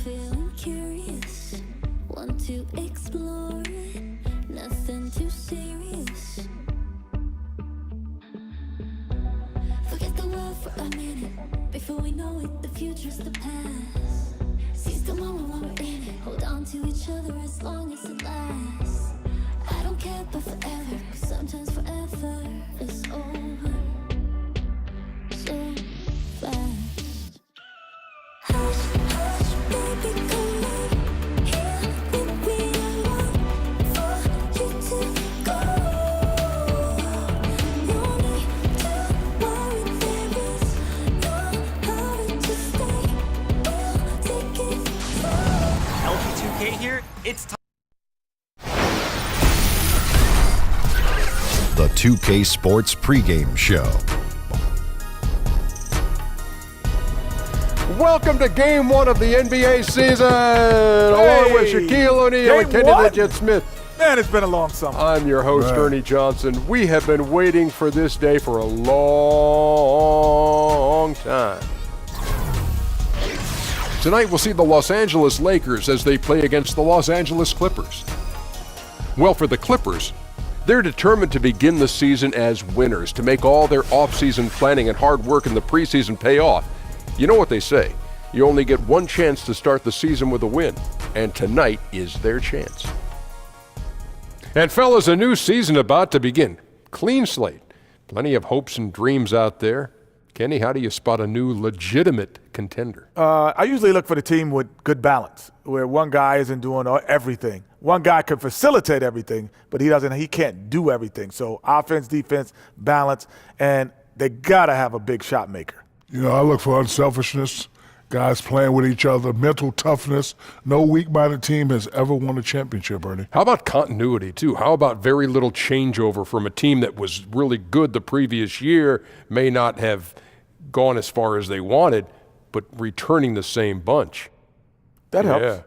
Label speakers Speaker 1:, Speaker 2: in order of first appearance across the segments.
Speaker 1: feeling curious, want to explore it, nothing too serious. Forget the world for a minute, before we know it, the future's the past. Seize the moment while we're in it, hold on to each other as long as it lasts. I don't care about forever, 'cause sometimes forever is over so fast. Hush, hush, baby, come in here with me. I want for you to go. No need to worry, there is no hurry to stay. We'll take it slow.
Speaker 2: LG2K here, it's time.
Speaker 3: The 2K Sports Pregame Show.
Speaker 4: Welcome to Game 1 of the NBA season. Along with Shaquille O'Neal and Kenny Legit Smith.
Speaker 5: Man, it's been a long summer.
Speaker 4: I'm your host, Ernie Johnson. We have been waiting for this day for a long time. Tonight we'll see the Los Angeles Lakers as they play against the Los Angeles Clippers. Well, for the Clippers, they're determined to begin the season as winners, to make all their off-season planning and hard work in the preseason pay off. You know what they say, you only get one chance to start the season with a win, and tonight is their chance. And fellas, a new season about to begin. Clean slate. Plenty of hopes and dreams out there. Kenny, how do you spot a new legitimate contender?
Speaker 5: I usually look for the team with good balance, where one guy isn't doing everything. One guy can facilitate everything, but he can't do everything. So offense, defense, balance, and they got to have a big shot maker.
Speaker 6: You know, I look for unselfishness, guys playing with each other, mental toughness. No weak-minded team has ever won a championship, Ernie.
Speaker 4: How about continuity, too? How about very little changeover from a team that was really good the previous year, may not have gone as far as they wanted, but returning the same bunch?
Speaker 5: That helps.
Speaker 4: Yeah.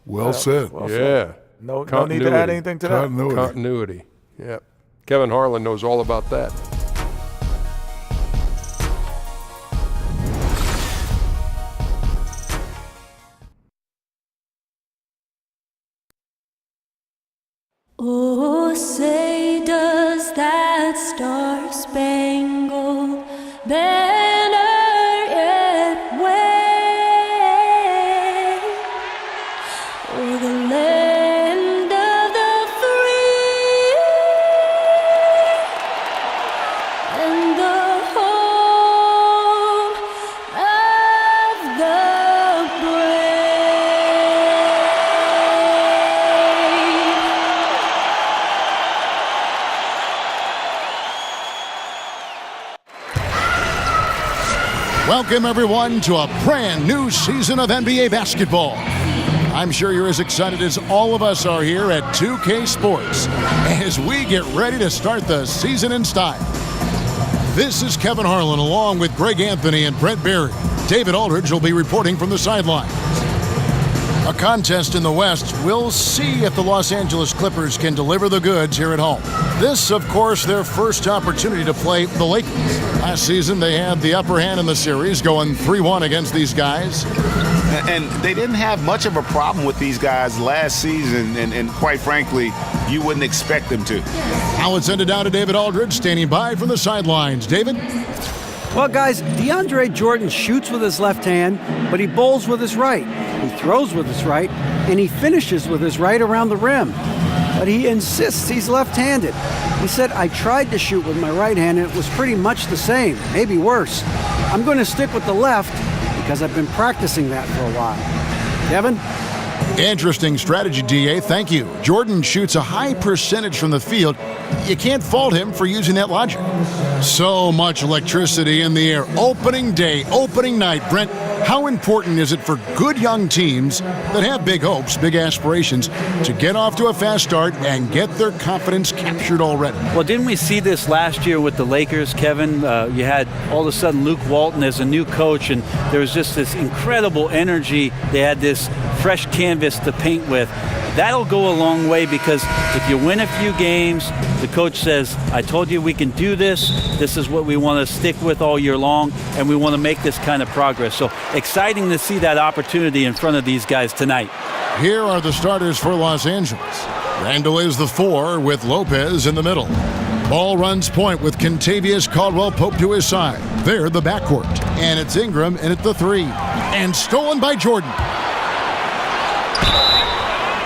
Speaker 6: Well said.
Speaker 5: Well
Speaker 4: Yeah.
Speaker 5: said. No need to add anything to that.
Speaker 4: Continuity. Yeah. Kevin Harlan knows all about that.
Speaker 1: Oh, say does that star-spangled banner yet wave o'er the land of the free and the home of the brave.
Speaker 7: Welcome, everyone, to a brand new season of NBA basketball. I'm sure you're as excited as all of us are here at 2K Sports as we get ready to start the season in style. This is Kevin Harlan along with Greg Anthony and Brent Berry. David Aldridge will be reporting from the sideline. A contest in the West. We'll see if the Los Angeles Clippers can deliver the goods here at home. This, of course, their first opportunity to play the Lakers. Last season, they had the upper hand in the series, going 3-1 against these guys.
Speaker 8: And they didn't have much of a problem with these guys last season, and quite frankly, you wouldn't expect them to.
Speaker 7: Now let's send it down to David Aldridge, standing by from the sidelines. David?
Speaker 9: Well, guys, DeAndre Jordan shoots with his left hand, but he bowls with his right. He throws with his right, and he finishes with his right around the rim. But he insists he's left-handed. He said, I tried to shoot with my right hand, and it was pretty much the same, maybe worse. I'm going to stick with the left because I've been practicing that for a while. Kevin?
Speaker 7: Interesting strategy, DA. Thank you. Jordan shoots a high percentage from the field. You can't fault him for using that logic. So much electricity in the air. Opening day, opening night. Brent, how important is it for good young teams that have big hopes, big aspirations, to get off to a fast start and get their confidence captured already?
Speaker 10: Well, didn't we see this last year with the Lakers, Kevin? You had all of a sudden Luke Walton as a new coach, and there was just this incredible energy. They had this fresh canvas to paint with. That'll go a long way because if you win a few games, the coach says, I told you we can do this. This is what we want to stick with all year long, and we want to make this kind of progress. So exciting to see that opportunity in front of these guys tonight.
Speaker 7: Here are the starters for Los Angeles. Randall is the 4 with Lopez in the middle. Ball runs point with Kentavious Caldwell-Pope to his side. They're the backcourt. And it's Ingram in at the 3. And stolen by Jordan.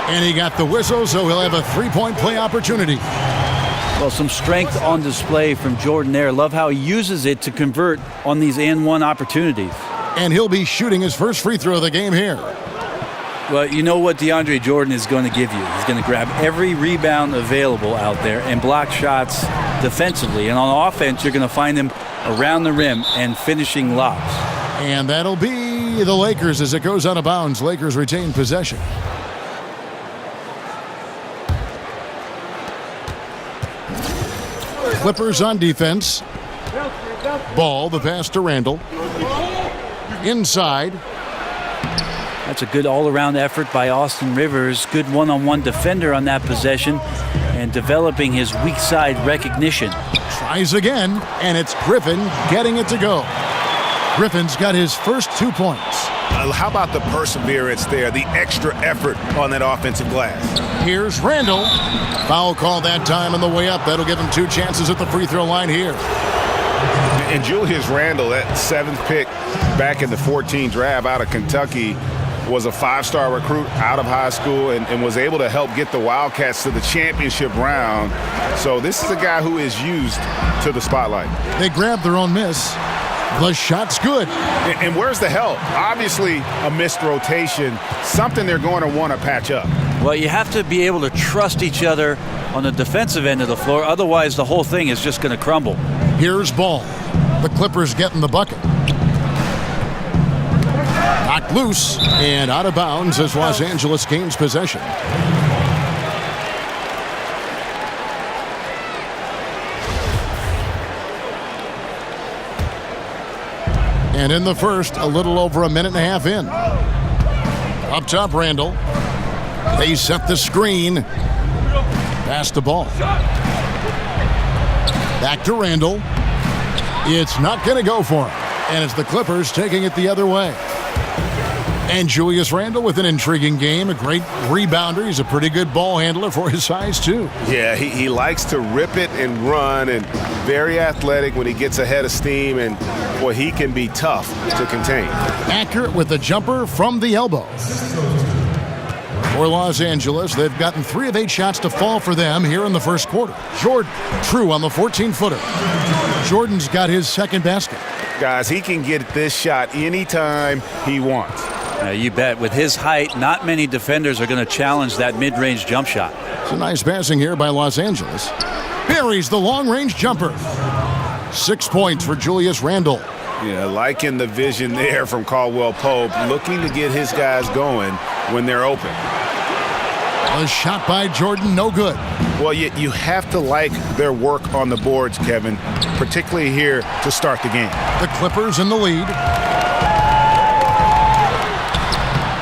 Speaker 7: And he got the whistle, so he'll have a 3-point play opportunity.
Speaker 10: Well, some strength on display from Jordan there. Love how he uses it to convert on these and one opportunities.
Speaker 7: And he'll be shooting his first free throw of the game here.
Speaker 10: Well, you know what DeAndre Jordan is going to give you. He's going to grab every rebound available out there and block shots defensively. And on offense, you're going to find him around the rim and finishing lobs.
Speaker 7: And that'll be the Lakers as it goes out of bounds. Lakers retain possession. Clippers on defense. Ball, the pass to Randall. Inside.
Speaker 10: That's a good all-around effort by Austin Rivers. Good one-on-one defender on that possession and developing his weak side recognition.
Speaker 7: Tries again, and it's Griffin getting it to go. Griffin's got his first 2 points.
Speaker 8: How about the perseverance there, the extra effort on that offensive glass?
Speaker 7: Here's Randall. Foul call that time on the way up. That'll give him 2 chances at the free throw line here.
Speaker 8: And Julius Randle, that 7th pick back in the 14 draft out of Kentucky, was a 5-star recruit out of high school and was able to help get the Wildcats to the championship round. So this is a guy who is used to the spotlight.
Speaker 7: They grabbed their own miss. The shot's good.
Speaker 8: And where's the help? Obviously a missed rotation, something they're going to want to patch up.
Speaker 10: Well, you have to be able to trust each other on the defensive end of the floor. Otherwise, the whole thing is just going to crumble.
Speaker 7: Here's Ball. The Clippers getting the bucket. Knocked loose and out of bounds as Los Angeles gains possession. And in the first, a little over a minute and a half in. Up top, Randall. They set the screen. Pass the ball. Back to Randall. It's not going to go for him. And it's the Clippers taking it the other way. And Julius Randle with an intriguing game, a great rebounder. He's a pretty good ball handler for his size, too.
Speaker 8: Yeah, he likes to rip it and run, and very athletic when he gets ahead of steam, and boy, he can be tough to contain.
Speaker 7: Accurate with the jumper from the elbow. For Los Angeles, they've gotten 3 of 8 shots to fall for them here in the first quarter. Jordan, true on the 14-footer. Jordan's got his second basket.
Speaker 8: Guys, he can get this shot anytime he wants.
Speaker 10: You bet. With his height, not many defenders are going to challenge that mid-range jump shot.
Speaker 7: It's a nice passing here by Los Angeles. Buries the long-range jumper. 6 points for Julius Randle.
Speaker 8: Yeah, liking the vision there from Caldwell-Pope, looking to get his guys going when they're open.
Speaker 7: A shot by Jordan, no good.
Speaker 8: Well, you have to like their work on the boards, Kevin, particularly here to start the game.
Speaker 7: The Clippers in the lead.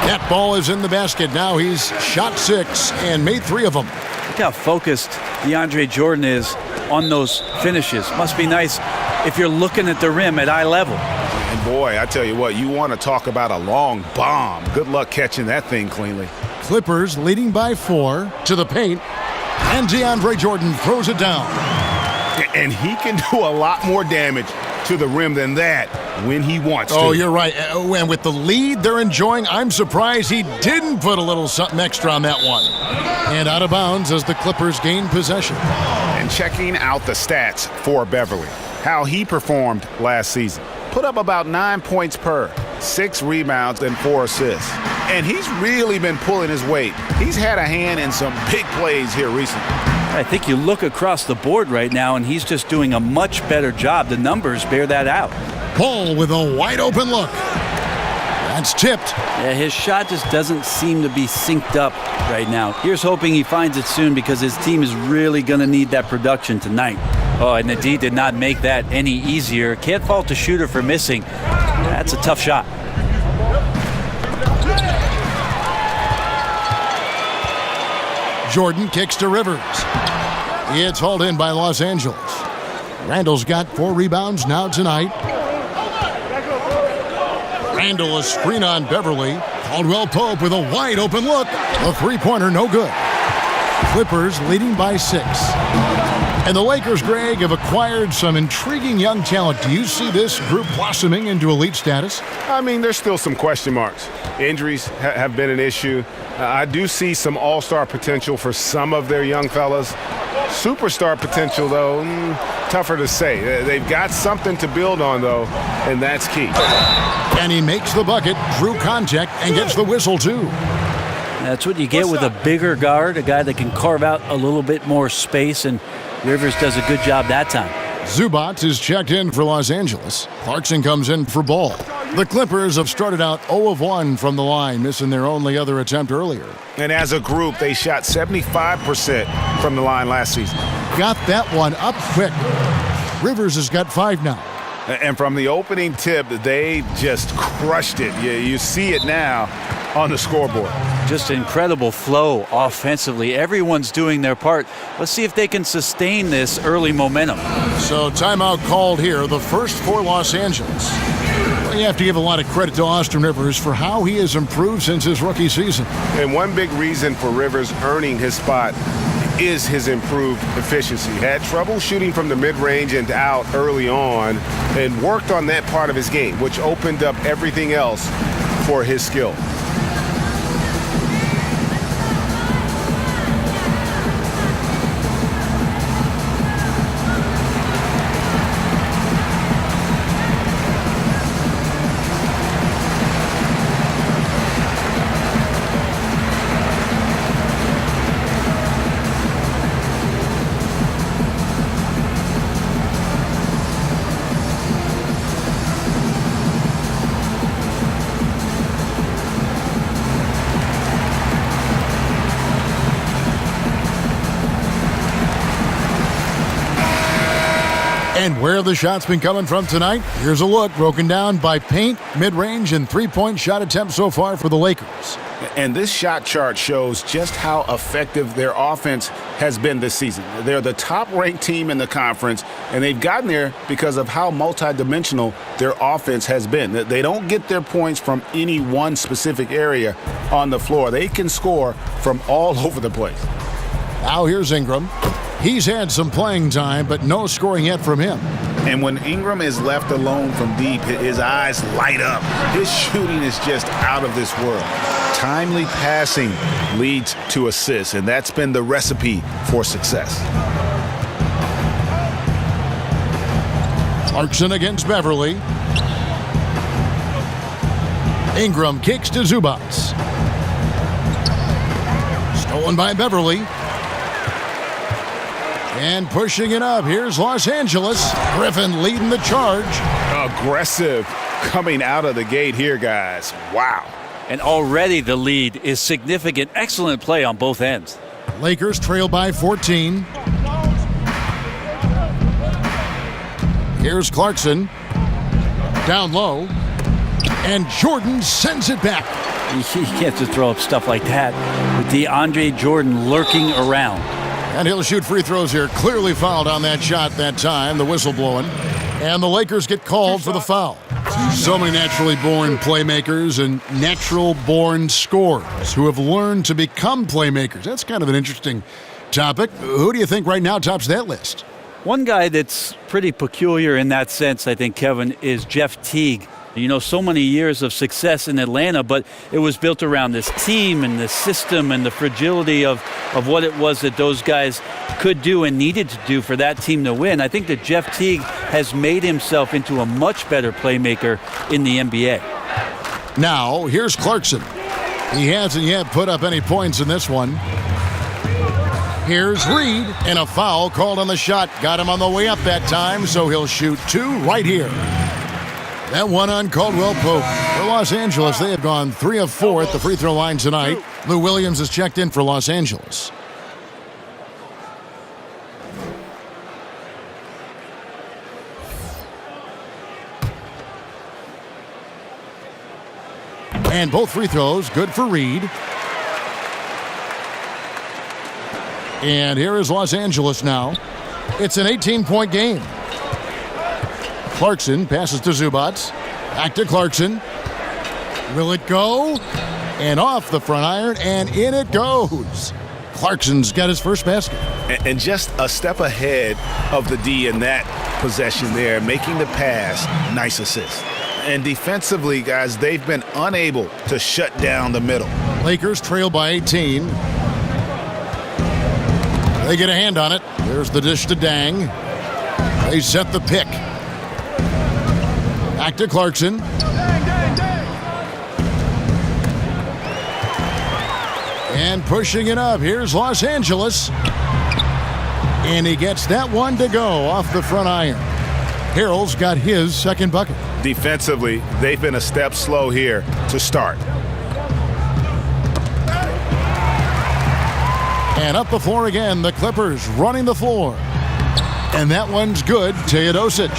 Speaker 7: That ball is in the basket. Now he's shot 6 and made 3 of them.
Speaker 10: Look how focused DeAndre Jordan is on those finishes. Must be nice if you're looking at the rim at eye level.
Speaker 8: And boy, I tell you what, you want to talk about a long bomb. Good luck catching that thing cleanly.
Speaker 7: Clippers leading by 4 to the paint. And DeAndre Jordan throws it down.
Speaker 8: And he can do a lot more damage to the rim than that when he wants to.
Speaker 7: Oh, you're right. And with the lead they're enjoying, I'm surprised he didn't put a little something extra on that one. And out of bounds as the Clippers gain possession.
Speaker 8: And checking out the stats for Beverly, how he performed last season. Put up about 9 points per, 6 rebounds, and 4 assists. And he's really been pulling his weight. He's had a hand in some big plays here recently.
Speaker 10: I think you look across the board right now, and he's just doing a much better job. The numbers bear that out.
Speaker 7: Paul with a wide open look. That's tipped.
Speaker 10: Yeah, his shot just doesn't seem to be synced up right now. Here's hoping he finds it soon because his team is really going to need that production tonight. Oh, and the D did not make that any easier. Can't fault the shooter for missing. That's a tough shot.
Speaker 7: Jordan kicks to Rivers. It's hauled in by Los Angeles. Randall's got 4 rebounds now tonight. Randall a screen on Beverly. Caldwell Pope with a wide open look. A three-pointer, no good. Clippers leading by 6. And the Lakers, Greg, have acquired some intriguing young talent. Do you see this group blossoming into elite status?
Speaker 8: I mean, there's still some question marks. Injuries have been an issue. I do see some all-star potential for some of their young fellas. Superstar potential, though, tougher to say. They've got something to build on, though, and that's key.
Speaker 7: And he makes the bucket, drew contact, and gets the whistle, too.
Speaker 10: That's what you get with a bigger guard, a guy that can carve out a little bit more space, and Rivers does a good job that time.
Speaker 7: Zubac is checked in for Los Angeles. Clarkson comes in for Ball. The Clippers have started out 0 of 1 from the line, missing their only other attempt earlier.
Speaker 8: And as a group, they shot 75% from the line last season.
Speaker 7: Got that one up quick. Rivers has got 5 now.
Speaker 8: And from the opening tip, they just crushed it. You see it now on the scoreboard.
Speaker 10: Just incredible flow offensively. Everyone's doing their part. Let's see if they can sustain this early momentum.
Speaker 7: So timeout called here, the first for Los Angeles. Well, you have to give a lot of credit to Austin Rivers for how he has improved since his rookie season.
Speaker 8: And one big reason for Rivers earning his spot is his improved efficiency. Had trouble shooting from the mid-range and out early on and worked on that part of his game, which opened up everything else for his skill.
Speaker 7: And where have the shots been coming from tonight? Here's a look broken down by paint, mid-range, and three-point shot attempts so far for the Lakers.
Speaker 8: And this shot chart shows just how effective their offense has been this season. They're the top-ranked team in the conference, and they've gotten there because of how multidimensional their offense has been. They don't get their points from any one specific area on the floor. They can score from all over the place.
Speaker 7: Now here's Ingram. He's had some playing time, but no scoring yet from him.
Speaker 8: And when Ingram is left alone from deep, his eyes light up. His shooting is just out of this world. Timely passing leads to assists, and that's been the recipe for success.
Speaker 7: Clarkson against Beverly. Ingram kicks to Zubac. Stolen by Beverly. And pushing it up, here's Los Angeles. Griffin leading the charge.
Speaker 8: Aggressive coming out of the gate here, guys. Wow.
Speaker 10: And already the lead is significant. Excellent play on both ends.
Speaker 7: Lakers trail by 14. Here's Clarkson. Down low. And Jordan sends it back.
Speaker 10: You can't just throw up stuff like that with DeAndre Jordan lurking around.
Speaker 7: And he'll shoot free throws here. Clearly fouled on that shot that time. The whistle blowing. And the Lakers get called for the foul. So many naturally born playmakers and natural born scorers who have learned to become playmakers. That's kind of an interesting topic. Who do you think right now tops that list?
Speaker 10: One guy that's pretty peculiar in that sense, I think, Kevin, is Jeff Teague. You know, so many years of success in Atlanta, but it was built around this team and the system and the fragility of what it was that those guys could do and needed to do for that team to win. I think that Jeff Teague has made himself into a much better playmaker in the NBA.
Speaker 7: Now, here's Clarkson. He hasn't yet put up any points in this one. Here's Reed, and a foul called on the shot. Got him on the way up that time, so he'll shoot 2 right here. That one on Caldwell Pope. For Los Angeles, they have gone 3 of 4 at the free throw line tonight. Lou Williams has checked in for Los Angeles. And both free throws good for Reed. And here is Los Angeles now. It's an 18-point game. Clarkson passes to Zubac. Back to Clarkson. Will it go? And off the front iron, and in it goes. Clarkson's got his first basket.
Speaker 8: And just a step ahead of the D in that possession there, making the pass. Nice assist. And defensively, guys, they've been unable to shut down the middle.
Speaker 7: Lakers trail by 18. They get a hand on it. There's the dish to Dang. They set the pick. Back to Clarkson. And pushing it up. Here's Los Angeles. And he gets that one to go off the front iron. Harrell's got his second bucket.
Speaker 8: Defensively, they've been a step slow here to start.
Speaker 7: And up the floor again, the Clippers running the floor. And that one's good, Teodosic.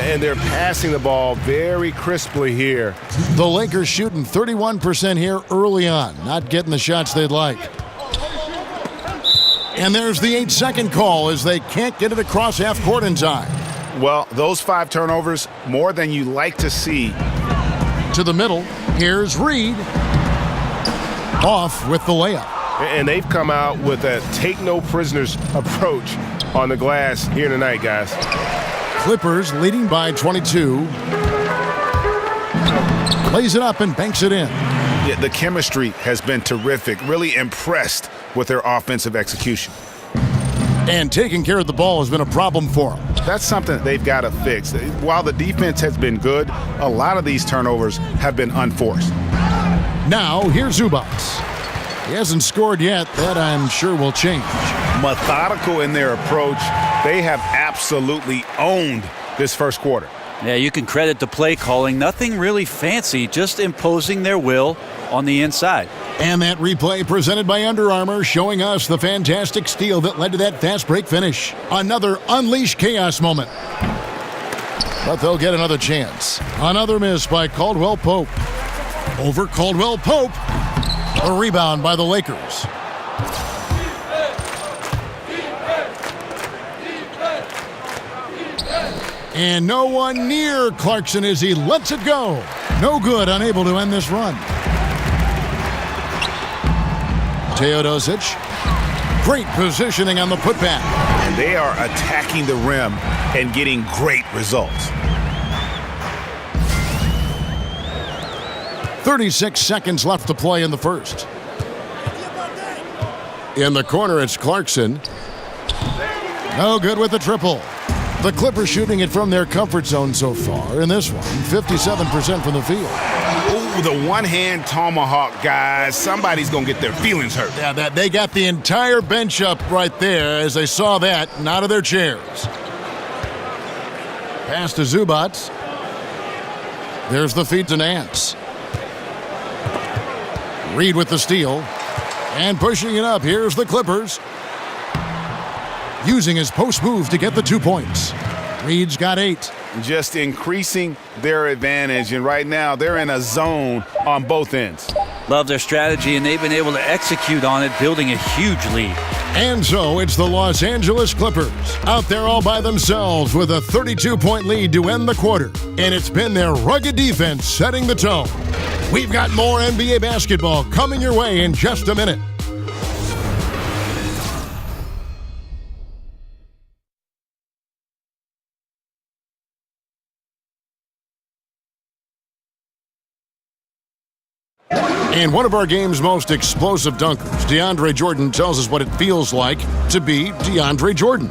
Speaker 8: And they're passing the ball very crisply here.
Speaker 7: The Lakers shooting 31% here early on, not getting the shots they'd like. And there's the 8-second call as they can't get it across half court in time.
Speaker 8: Well, those 5 turnovers, more than you like to see.
Speaker 7: To the middle, here's Reed. Off with the layup.
Speaker 8: And they've come out with a take-no-prisoners approach on the glass here tonight, guys.
Speaker 7: Clippers leading by 22. Lays it up and banks it in.
Speaker 8: Yeah, the chemistry has been terrific. Really impressed with their offensive execution.
Speaker 7: And taking care of the ball has been a problem for them.
Speaker 8: That's something that they've got to fix. While the defense has been good, a lot of these turnovers have been unforced.
Speaker 7: Now, here's Zubac. He hasn't scored yet. That, I'm sure, will change.
Speaker 8: Methodical in their approach. They have absolutely owned this first quarter.
Speaker 10: Yeah, you can credit the play calling. Nothing really fancy, just imposing their will on the inside.
Speaker 7: And that replay presented by Under Armour, showing us the fantastic steal that led to that fast break finish. Another unleashed chaos moment. But they'll get another chance. Another miss by Caldwell Pope. Over Caldwell Pope. A rebound by the Lakers. And no one near Clarkson as he lets it go. No good, unable to end this run. Teodosic. Great positioning on the putback.
Speaker 8: And they are attacking the rim and getting great results.
Speaker 7: 36 seconds left to play in the first. In the corner, it's Clarkson. No good with the triple. The Clippers shooting it from their comfort zone so far in this one. 57% from the field.
Speaker 8: Ooh, the one-hand tomahawk, guys. Somebody's going to get their feelings hurt.
Speaker 7: Yeah, they got the entire bench up right there as they saw that and out of their chairs. Pass to Zubac. There's the feed to Nance. Reed with the steal. And pushing it up, here's the Clippers. Using his post move to get the 2 points. Reed's got 8.
Speaker 8: Just increasing their advantage, and right now they're in a zone on both ends.
Speaker 10: Love their strategy, and they've been able to execute on it, building a huge lead.
Speaker 7: And so it's the Los Angeles Clippers out there all by themselves with a 32-point lead to end the quarter. And it's been their rugged defense setting the tone. We've got more NBA basketball coming your way in just a minute. And one of our game's most explosive dunkers, DeAndre Jordan, tells us what it feels like to be DeAndre Jordan.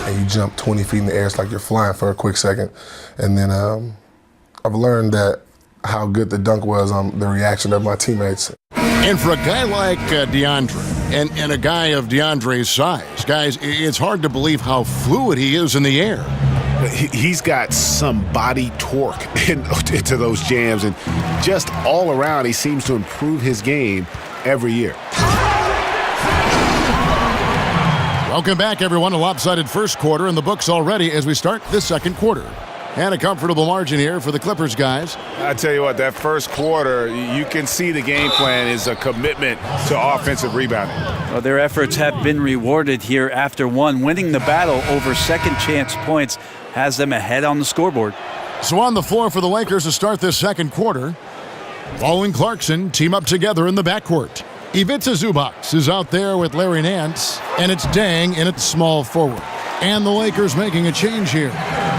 Speaker 11: And you jump 20 feet in the air, it's like you're flying for a quick second. And then I've learned that how good the dunk was on the reaction of my teammates.
Speaker 7: And for a guy like DeAndre, and a guy of DeAndre's size, guys, it's hard to believe how fluid he is in the air.
Speaker 8: He's got some body torque into those jams, and just all around he seems to improve his game every year.
Speaker 7: Welcome back, everyone. A lopsided first quarter in the books already as we start this second quarter. And a comfortable margin here for the Clippers, guys.
Speaker 8: I tell you what, that first quarter, you can see the game plan is a commitment to offensive rebounding.
Speaker 10: Well, their efforts have been rewarded here after one. Winning the battle over second chance points has them ahead on the scoreboard.
Speaker 7: So on the floor for the Lakers to start this second quarter, Ball and Clarkson team up together in the backcourt. Ivica Zubac is out there with Larry Nance, and it's Dang in at small forward. And the Lakers making a change here.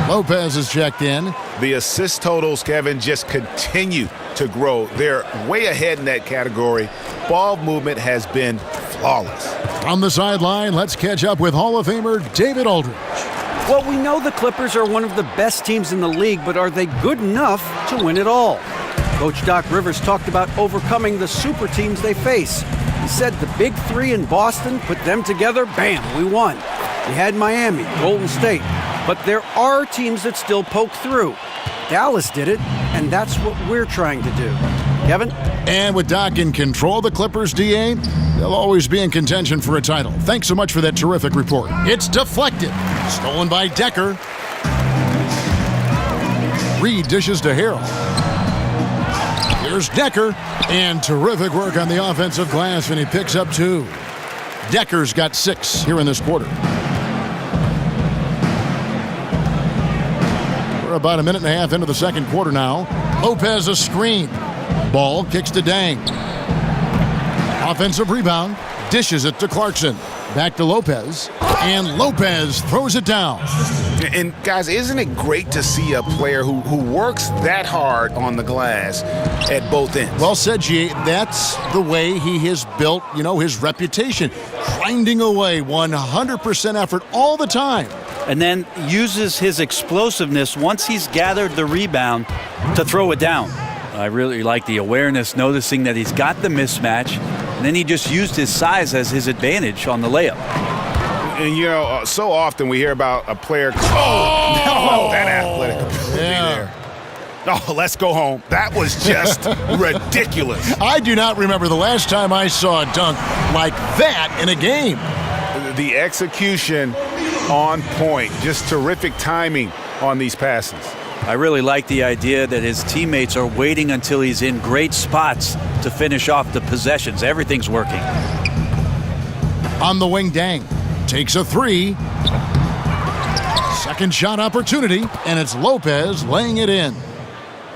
Speaker 7: Lopez is checked in.
Speaker 8: The assist totals, Kevin, just continue to grow. They're way ahead in that category. Ball movement has been flawless.
Speaker 7: On the sideline, let's catch up with Hall of Famer David Aldridge.
Speaker 9: Well, we know the Clippers are one of the best teams in the league, but are they good enough to win it all? Coach Doc Rivers talked about overcoming the super teams they face. He said the big three in Boston, put them together, bam, we won. We had Miami, Golden State, but there are teams that still poke through. Dallas did it, and that's what we're trying to do. Kevin?
Speaker 7: And with Doc in control, the Clippers, DA, they'll always be in contention for a title. Thanks so much for that terrific report. It's deflected. Stolen by Decker. Reed dishes to Harrell. Here's Decker. And terrific work on the offensive glass, and he picks up 2. Decker's got 6 here in this quarter. We're about a minute and a half into the second quarter now. Lopez a screen. Ball kicks to Dang. Offensive rebound. Dishes it to Clarkson. Back to Lopez. And Lopez throws it down.
Speaker 8: And guys, isn't it great to see a player who works that hard on the glass at both ends?
Speaker 7: Well said, G. That's the way he has built, his reputation. Grinding away 100% effort all the time.
Speaker 10: And then uses his explosiveness once he's gathered the rebound to throw it down. I really like the awareness, noticing that he's got the mismatch, and then he just used his size as his advantage on the layup.
Speaker 8: And, so often we hear about a player, that athletic ability there. Oh, let's go home. That was just ridiculous.
Speaker 7: I do not remember the last time I saw a dunk like that in a game.
Speaker 8: The execution on point, just terrific timing on these passes.
Speaker 10: I really like the idea that his teammates are waiting until he's in great spots to finish off the possessions. Everything's working.
Speaker 7: On the wing, Dang takes a 3. Second shot opportunity, and it's Lopez laying it in.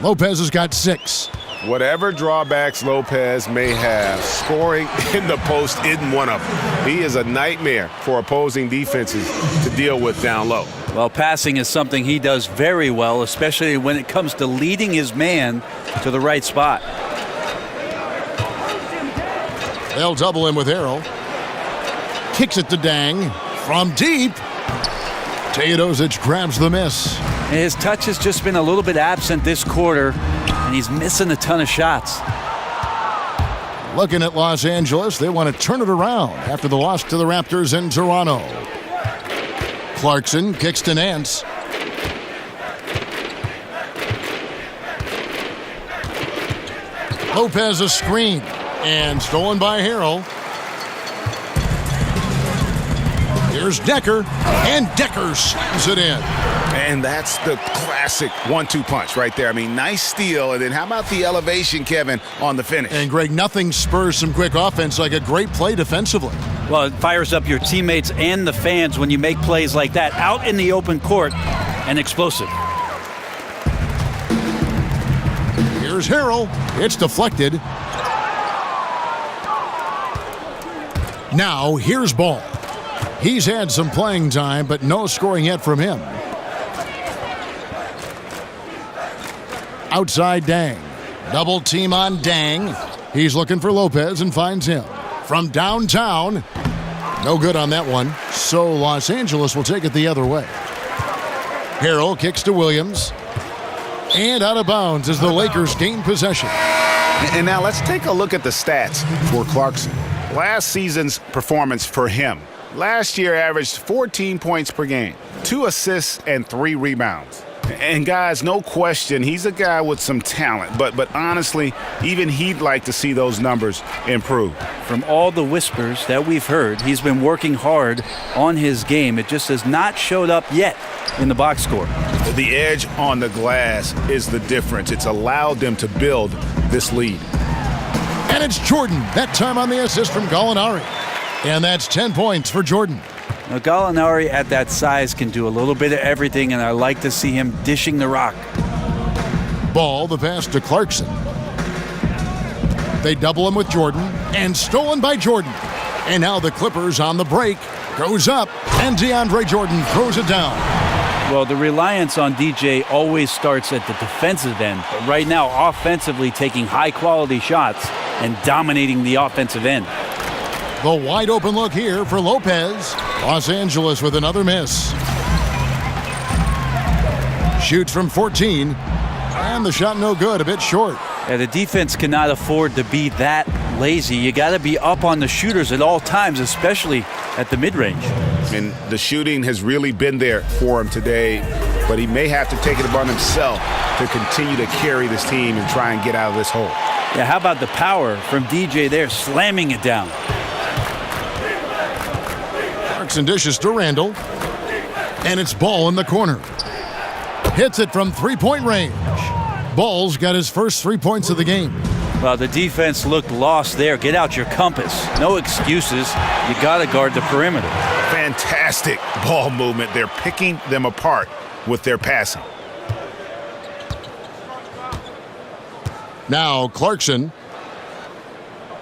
Speaker 7: Lopez has got 6.
Speaker 8: Whatever drawbacks Lopez may have, scoring in the post isn't one of them. He is a nightmare for opposing defenses to deal with down low.
Speaker 10: Well, passing is something he does very well, especially when it comes to leading his man to the right spot.
Speaker 7: They'll double him with Harrell. Kicks it to Dang from deep. Teodosic grabs the miss.
Speaker 10: His touch has just been a little bit absent this quarter, and he's missing a ton of shots.
Speaker 7: Looking at Los Angeles, they want to turn it around after the loss to the Raptors in Toronto. Clarkson kicks to Nance. Lopez a screen, and stolen by Harrell. Here's Decker, and Decker slams it in.
Speaker 8: And that's the classic 1-2 punch right there. I mean, nice steal, and then how about the elevation, Kevin, on the finish?
Speaker 7: And Greg, nothing spurs some quick offense like a great play defensively.
Speaker 10: Well, it fires up your teammates and the fans when you make plays like that out in the open court and explosive.
Speaker 7: Here's Harrell. It's deflected. Now, here's Ball. He's had some playing time, but no scoring yet from him. Outside Dang. Double team on Dang. He's looking for Lopez and finds him. From downtown. No good on that one. So Los Angeles will take it the other way. Harrell kicks to Williams. And out of bounds as the Lakers gain possession.
Speaker 8: And now let's take a look at the stats for Clarkson. Last season's performance for him. Last year averaged 14 points per game, 2 assists and 3 rebounds. And guys, no question, he's a guy with some talent, but honestly, even he'd like to see those numbers improve.
Speaker 10: From all the whispers that we've heard, he's been working hard on his game. It just has not showed up yet in the box score.
Speaker 8: The edge on the glass is the difference. It's allowed them to build this lead.
Speaker 7: And it's Jordan, that time on the assist from Gallinari. And that's 10 points for Jordan.
Speaker 10: Now, Gallinari at that size can do a little bit of everything, and I like to see him dishing the rock.
Speaker 7: Ball, the pass to Clarkson. They double him with Jordan, and stolen by Jordan. And now the Clippers on the break. Goes up, and DeAndre Jordan throws it down.
Speaker 10: Well, the reliance on DJ always starts at the defensive end, but right now offensively taking high-quality shots and dominating the offensive end.
Speaker 7: The wide open look here for Lopez. Los Angeles with another miss. Shoots from 14, and the shot no good, a bit short.
Speaker 10: Yeah, the defense cannot afford to be that lazy. You got to be up on the shooters at all times, especially at the mid-range.
Speaker 8: And the shooting has really been there for him today, but he may have to take it upon himself to continue to carry this team and try and get out of this hole.
Speaker 10: Yeah, how about the power from DJ there, slamming it down?
Speaker 7: Clarkson dishes to Randall, and it's Ball in the corner. Hits it from three-point range. Ball's got his first 3 points of the game.
Speaker 10: Well, the defense looked lost there. Get out your compass. No excuses. You got to guard the perimeter.
Speaker 8: Fantastic ball movement. They're picking them apart with their passing.
Speaker 7: Now Clarkson.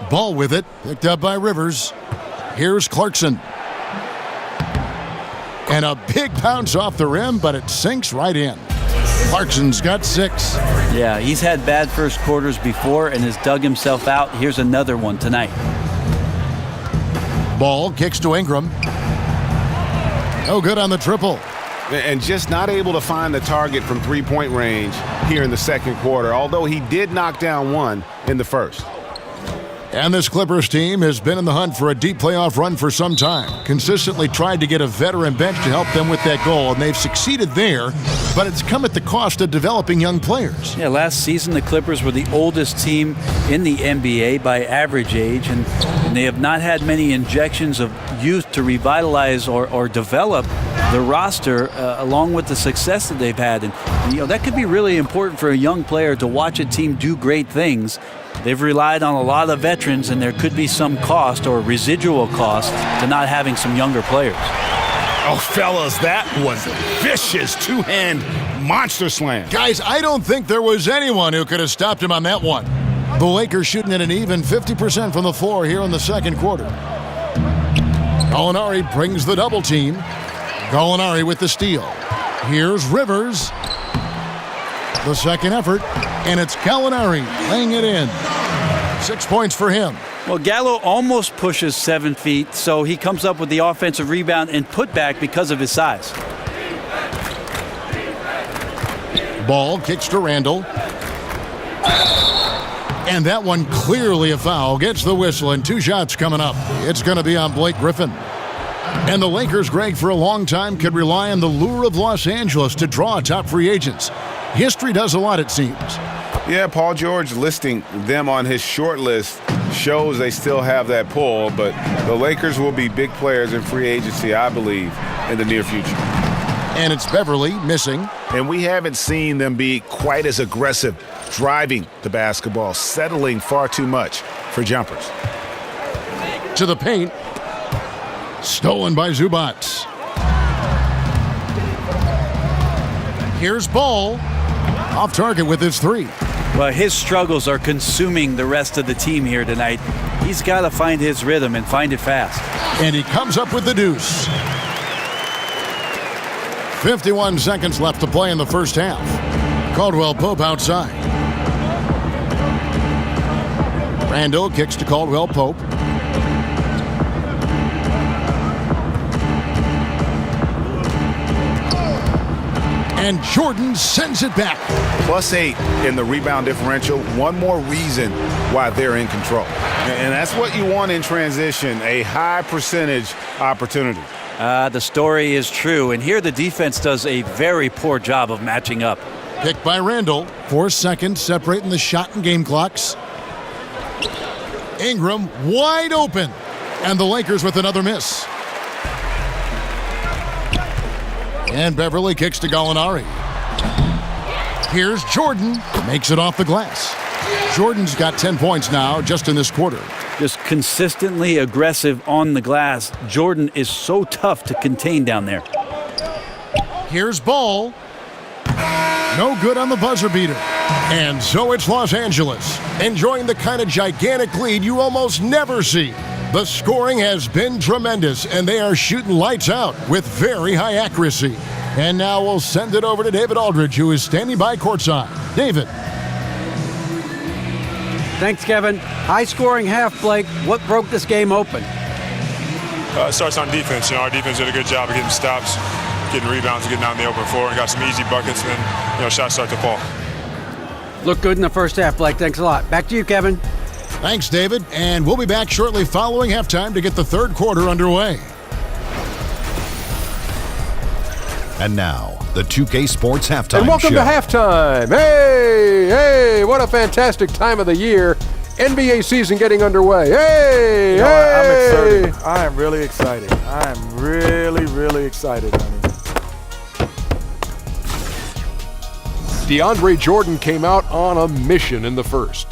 Speaker 7: Ball with it. Picked up by Rivers. Here's Clarkson. And a big bounce off the rim, but it sinks right in. Clarkson's got 6.
Speaker 10: Yeah, he's had bad first quarters before and has dug himself out. Here's another one tonight.
Speaker 7: Ball kicks to Ingram. No good on the triple.
Speaker 8: And just not able to find the target from three-point range here in the second quarter, although he did knock down one in the first.
Speaker 7: And this Clippers team has been in the hunt for a deep playoff run for some time. Consistently tried to get a veteran bench to help them with that goal, and they've succeeded there, but it's come at the cost of developing young players.
Speaker 10: Yeah, last season the Clippers were the oldest team in the NBA by average age, and they have not had many injections of youth to revitalize or develop the roster along with the success that they've had. And that could be really important for a young player to watch a team do great things. They've relied on a lot of veterans, and there could be some cost or residual cost to not having some younger players.
Speaker 8: Oh, fellas, that was a vicious two-hand monster slam.
Speaker 7: Guys, I don't think there was anyone who could have stopped him on that one. The Lakers shooting at an even 50% from the floor here in the second quarter. Gallinari brings the double team. Gallinari with the steal. Here's Rivers. The second effort, and it's Gallinari laying it in. 6 points for him.
Speaker 10: Well, Gallo almost pushes 7 feet, so he comes up with the offensive rebound and putback because of his size.
Speaker 7: Ball kicks to Randall. And that one clearly a foul. Gets the whistle, and 2 shots coming up. It's going to be on Blake Griffin. And the Lakers, Greg, for a long time could rely on the lure of Los Angeles to draw top free agents. History does a lot, it seems.
Speaker 8: Yeah, Paul George listing them on his short list shows they still have that pull, but the Lakers will be big players in free agency, I believe, in the near future.
Speaker 7: And it's Beverly missing.
Speaker 8: And we haven't seen them be quite as aggressive driving the basketball, settling far too much for jumpers.
Speaker 7: To the paint. Stolen by Zubats. Here's Ball. Off target with his 3.
Speaker 10: Well, his struggles are consuming the rest of the team here tonight. He's got to find his rhythm and find it fast.
Speaker 7: And he comes up with the deuce. 51 seconds left to play in the first half. Caldwell Pope outside. Randall kicks to Caldwell Pope. And Jordan sends it back.
Speaker 8: +8 in the rebound differential. One more reason why they're in control. And that's what you want in transition, a high percentage opportunity.
Speaker 10: The story is true, and here the defense does a very poor job of matching up.
Speaker 7: Picked by Randall. 4 seconds separating the shot and game clocks. Ingram wide open. And the Lakers with another miss. And Beverly kicks to Gallinari. Here's Jordan. Makes it off the glass. Jordan's got 10 points now just in this quarter.
Speaker 10: just consistently aggressive on the glass. Jordan is so tough to contain down there.
Speaker 7: Here's Ball. No good on the buzzer beater. And so it's Los Angeles, enjoying the kind of gigantic lead you almost never see. The scoring has been tremendous, and they are shooting lights out with very high accuracy. And now we'll send it over to David Aldridge, who is standing by courtside. David.
Speaker 9: Thanks, Kevin. High-scoring half, Blake. What broke this game open?
Speaker 12: It starts on defense. Our defense did a good job of getting stops, getting rebounds, getting down the open floor, and got some easy buckets, and then, shots start to fall.
Speaker 9: Looked good in the first half, Blake. Thanks a lot. Back to you, Kevin.
Speaker 7: Thanks, David. And we'll be back shortly following halftime to get the third quarter underway.
Speaker 3: And now, the 2K Sports Halftime
Speaker 4: And welcome
Speaker 3: Show.
Speaker 4: to halftime. Hey, what a fantastic time of the year. NBA season getting underway. Hey,
Speaker 5: I'm excited. I am really excited. I am really, really excited, honey.
Speaker 4: DeAndre Jordan came out on a mission in the first.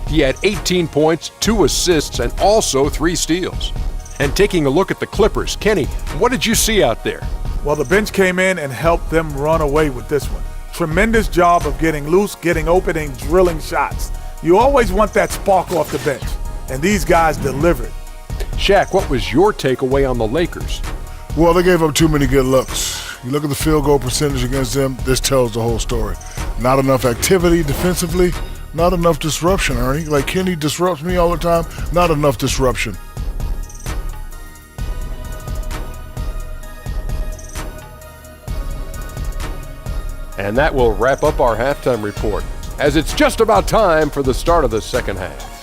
Speaker 4: He had 18 points, 2 assists, and also 3 steals. And taking a look at the Clippers, Kenny, what did you see out there?
Speaker 5: Well, the bench came in and helped them run away with this one. Tremendous job of getting loose, getting open, and drilling shots. You always want that spark off the bench, and these guys delivered.
Speaker 4: Shaq, what was your takeaway on the Lakers?
Speaker 6: Well, they gave up too many good looks. You look at the field goal percentage against them, this tells the whole story. Not enough activity defensively, not enough disruption, Ernie. Like Kenny disrupts me all the time, not enough disruption.
Speaker 4: And that will wrap up our halftime report, as it's just about time for the start of the second half.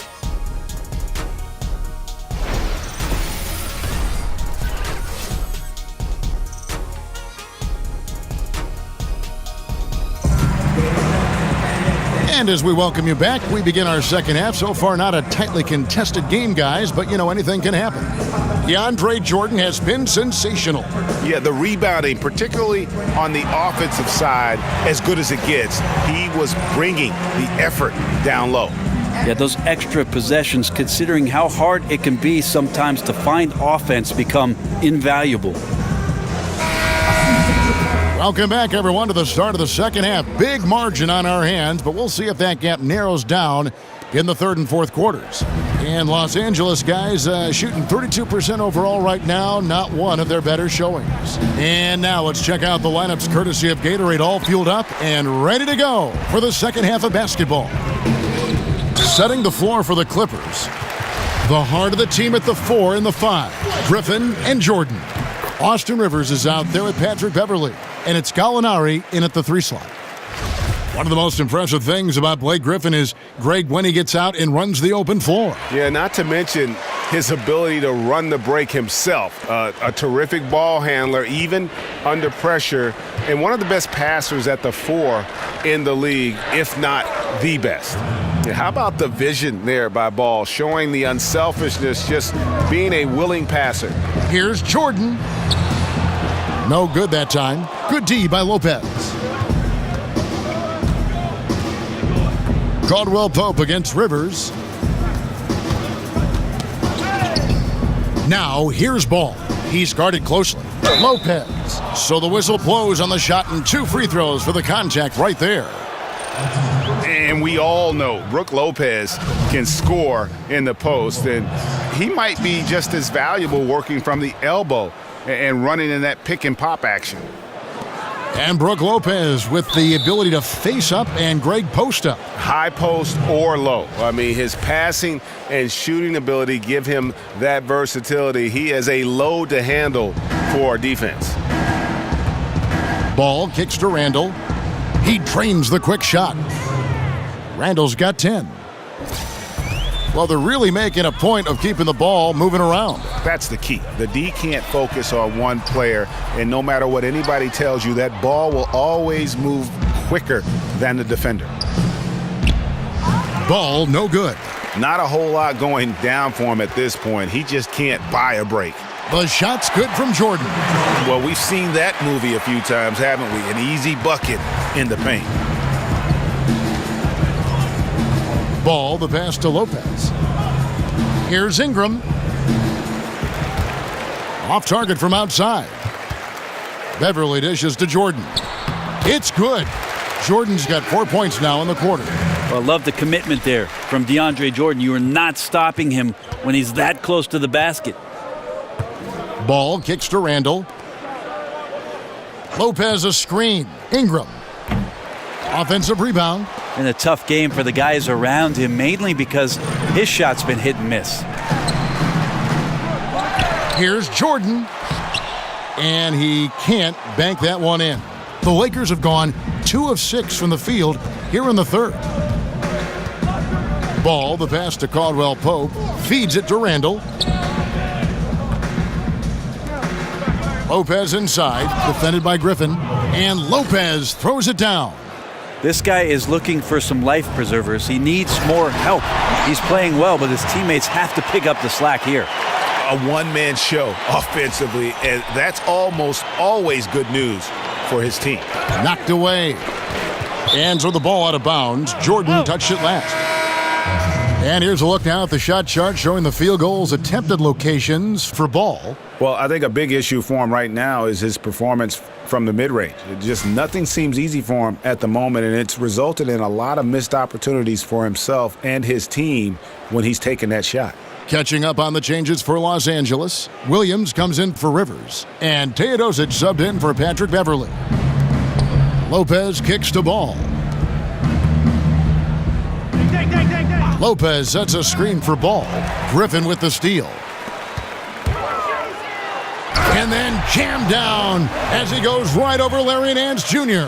Speaker 7: And as we welcome you back, we begin our second half. So far, not a tightly contested game, guys, but anything can happen. DeAndre Jordan has been sensational.
Speaker 8: Yeah, the rebounding, particularly on the offensive side, as good as it gets. He was bringing the effort down low.
Speaker 10: Yeah, those extra possessions, considering how hard it can be sometimes to find offense, become invaluable.
Speaker 7: Welcome back, everyone, to the start of the second half. Big margin on our hands, but we'll see if that gap narrows down in the third and fourth quarters. And Los Angeles guys shooting 32% overall right now, not one of their better showings. And now let's check out the lineups courtesy of Gatorade, all fueled up and ready to go for the second half of basketball. Setting the floor for the Clippers. The heart of the team at the 4 and the 5, Griffin and Jordan. Austin Rivers is out there with Patrick Beverley, and it's Gallinari in at the 3 slot. One of the most impressive things about Blake Griffin is Greg when he gets out and runs the open floor.
Speaker 8: Yeah, not to mention his ability to run the break himself. A terrific ball handler, even under pressure, and one of the best passers at the 4 in the league, if not the best. Yeah, how about the vision there by Ball, showing the unselfishness, just being a willing passer.
Speaker 7: Here's Jordan. No good that time. Good D by Lopez. Caldwell Pope against Rivers. Now here's Ball. He's guarded closely. Lopez. So the whistle blows on the shot and 2 free throws for the contact right there.
Speaker 8: And we all know Brook Lopez can score in the post, and he might be just as valuable working from the elbow and running in that pick and pop action.
Speaker 7: And Brook Lopez with the ability to face up and Greg post up.
Speaker 8: High post or low. I mean, his passing and shooting ability give him that versatility. He is a load to handle for our defense.
Speaker 7: Ball kicks to Randall. He drains the quick shot. Randall's got 10. Well, they're really making a point of keeping the ball moving around.
Speaker 8: That's the key. The D can't focus on one player, and no matter what anybody tells you, that ball will always move quicker than the defender.
Speaker 7: Ball no good.
Speaker 8: Not a whole lot going down for him at this point. He just can't buy a break.
Speaker 7: The shot's good from Jordan.
Speaker 8: Well, we've seen that movie a few times, haven't we? An easy bucket in the paint.
Speaker 7: Ball, the pass to Lopez. Here's Ingram. Off target from outside. Beverly dishes to Jordan. It's good. Jordan's got 4 points now in the quarter.
Speaker 10: Well, I love the commitment there from DeAndre Jordan. You are not stopping him when he's that close to the basket.
Speaker 7: Ball kicks to Randall. Lopez a screen. Ingram. Offensive rebound.
Speaker 10: And a tough game for the guys around him, mainly because his shot's been hit and miss.
Speaker 7: Here's Jordan. And he can't bank that one in. The Lakers have gone 2 of 6 from the field here in the third. Ball, the pass to Caldwell Pope, feeds it to Randall. Lopez inside, defended by Griffin, and Lopez throws it down.
Speaker 10: This guy is looking for some life preservers. He needs more help. He's playing well, but his teammates have to pick up the slack here.
Speaker 8: A one-man show offensively, and that's almost always good news for his team.
Speaker 7: Knocked away. Hands with the ball out of bounds. Jordan touched it last. And here's a look now at the shot chart showing the field goals attempted locations for Ball.
Speaker 8: Well, I think a big issue for him right now is his performance from the mid-range. Just nothing seems easy for him at the moment, and it's resulted in a lot of missed opportunities for himself and his team when he's taking that shot.
Speaker 7: Catching up on the changes for Los Angeles, Williams comes in for Rivers, and Teodosic subbed in for Patrick Beverly. Lopez kicks to Ball. Lopez sets a screen for Ball. Griffin with the steal. And then jammed down as he goes right over Larry Nance Jr.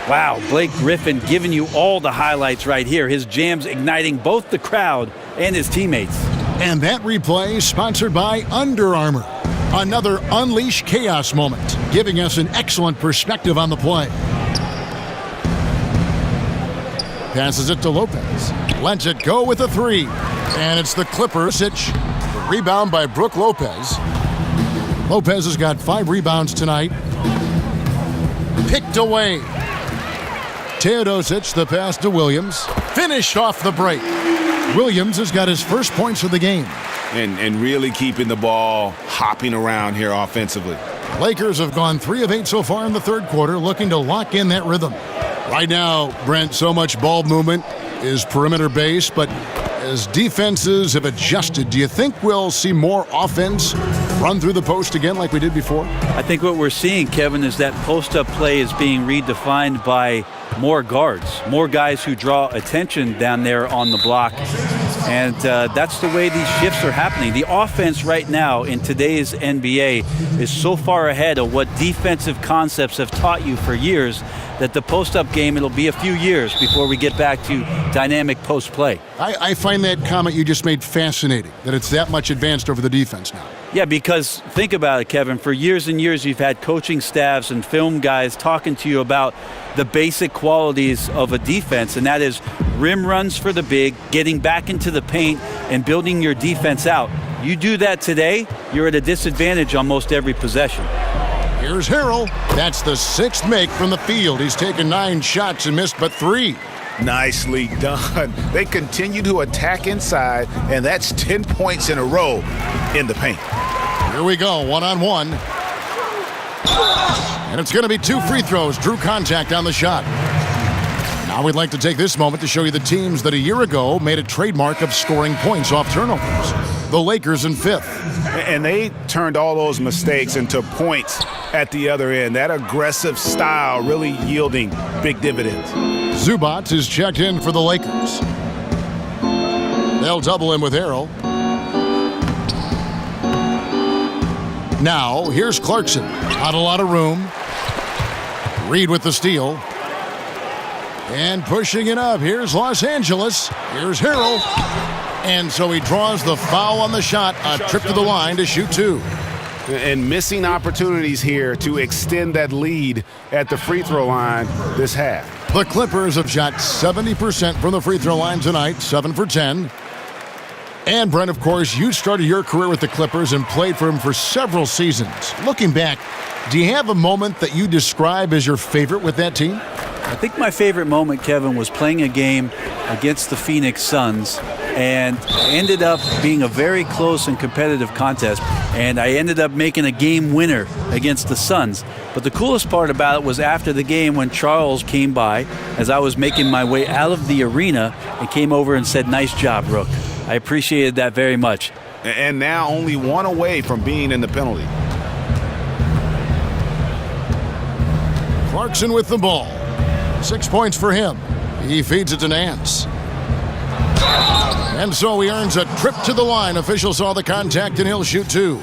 Speaker 10: Wow, Blake Griffin giving you all the highlights right here. His jams igniting both the crowd and his teammates.
Speaker 7: And that replay sponsored by Under Armour. Another Unleash Chaos moment, giving us an excellent perspective on the play. Passes it to Lopez. Lets it go with a 3. And it's the Clippers. The rebound by Brook Lopez. Lopez has got 5 rebounds tonight. Picked away. Teodosic, the pass to Williams. Finished off the break. Williams has got his first points of the game.
Speaker 8: And really keeping the ball hopping around here offensively.
Speaker 7: Lakers have gone 3 of 8 so far in the third quarter, looking to lock in that rhythm. Right now, Brent, so much ball movement is perimeter based, but as defenses have adjusted, do you think we'll see more offense run through the post again like we did before?
Speaker 10: I think what we're seeing, Kevin, is that post-up play is being redefined by more guards, more guys who draw attention down there on the block. And that's the way these shifts are happening. The offense right now in today's NBA is so far ahead of what defensive concepts have taught you for years that the post-up game, it'll be a few years before we get back to dynamic post-play.
Speaker 7: I find that comment you just made fascinating, that it's that much advanced over the defense now.
Speaker 10: Yeah, because think about it, Kevin. For years and years, you've had coaching staffs and film guys talking to you about the basic qualities of a defense, and that is rim runs for the big, getting back into the paint, and building your defense out. You do that today, you're at a disadvantage on most every possession.
Speaker 7: Here's Harrell. That's the 6th make from the field. He's taken 9 shots and missed but 3.
Speaker 8: Nicely done. They continue to attack inside, and that's 10 points in a row in the paint.
Speaker 7: Here we go, 1-on-1. And it's going to be 2 free throws. Drew contact on the shot. Now we'd like to take this moment to show you the teams that a year ago made a trademark of scoring points off turnovers. The Lakers in 5th.
Speaker 8: And they turned all those mistakes into points at the other end. That aggressive style really yielding big dividends.
Speaker 7: Zubac is checked in for the Lakers. They'll double him with Harrell. Now, here's Clarkson. Not a lot of room. Reed with the steal. And pushing it up. Here's Los Angeles. Here's Harrell. And so he draws the foul on the shot. A trip to the line to shoot 2.
Speaker 8: And missing opportunities here to extend that lead at the free throw line this half.
Speaker 7: The Clippers have shot 70% from the free throw line tonight, 7 for 10. And Brent, of course, you started your career with the Clippers and played for them for several seasons. Looking back, do you have a moment that you describe as your favorite with that team?
Speaker 10: I think my favorite moment, Kevin, was playing a game against the Phoenix Suns and ended up being a very close and competitive contest. And I ended up making a game winner against the Suns. But the coolest part about it was after the game when Charles came by as I was making my way out of the arena and came over and said, "Nice job, Rook." I appreciated that very much.
Speaker 8: And now only one away from being in the penalty.
Speaker 7: Clarkson with the ball. 6 points for him. He feeds it to Nance. And so he earns a trip to the line. Officials saw the contact and he'll shoot 2.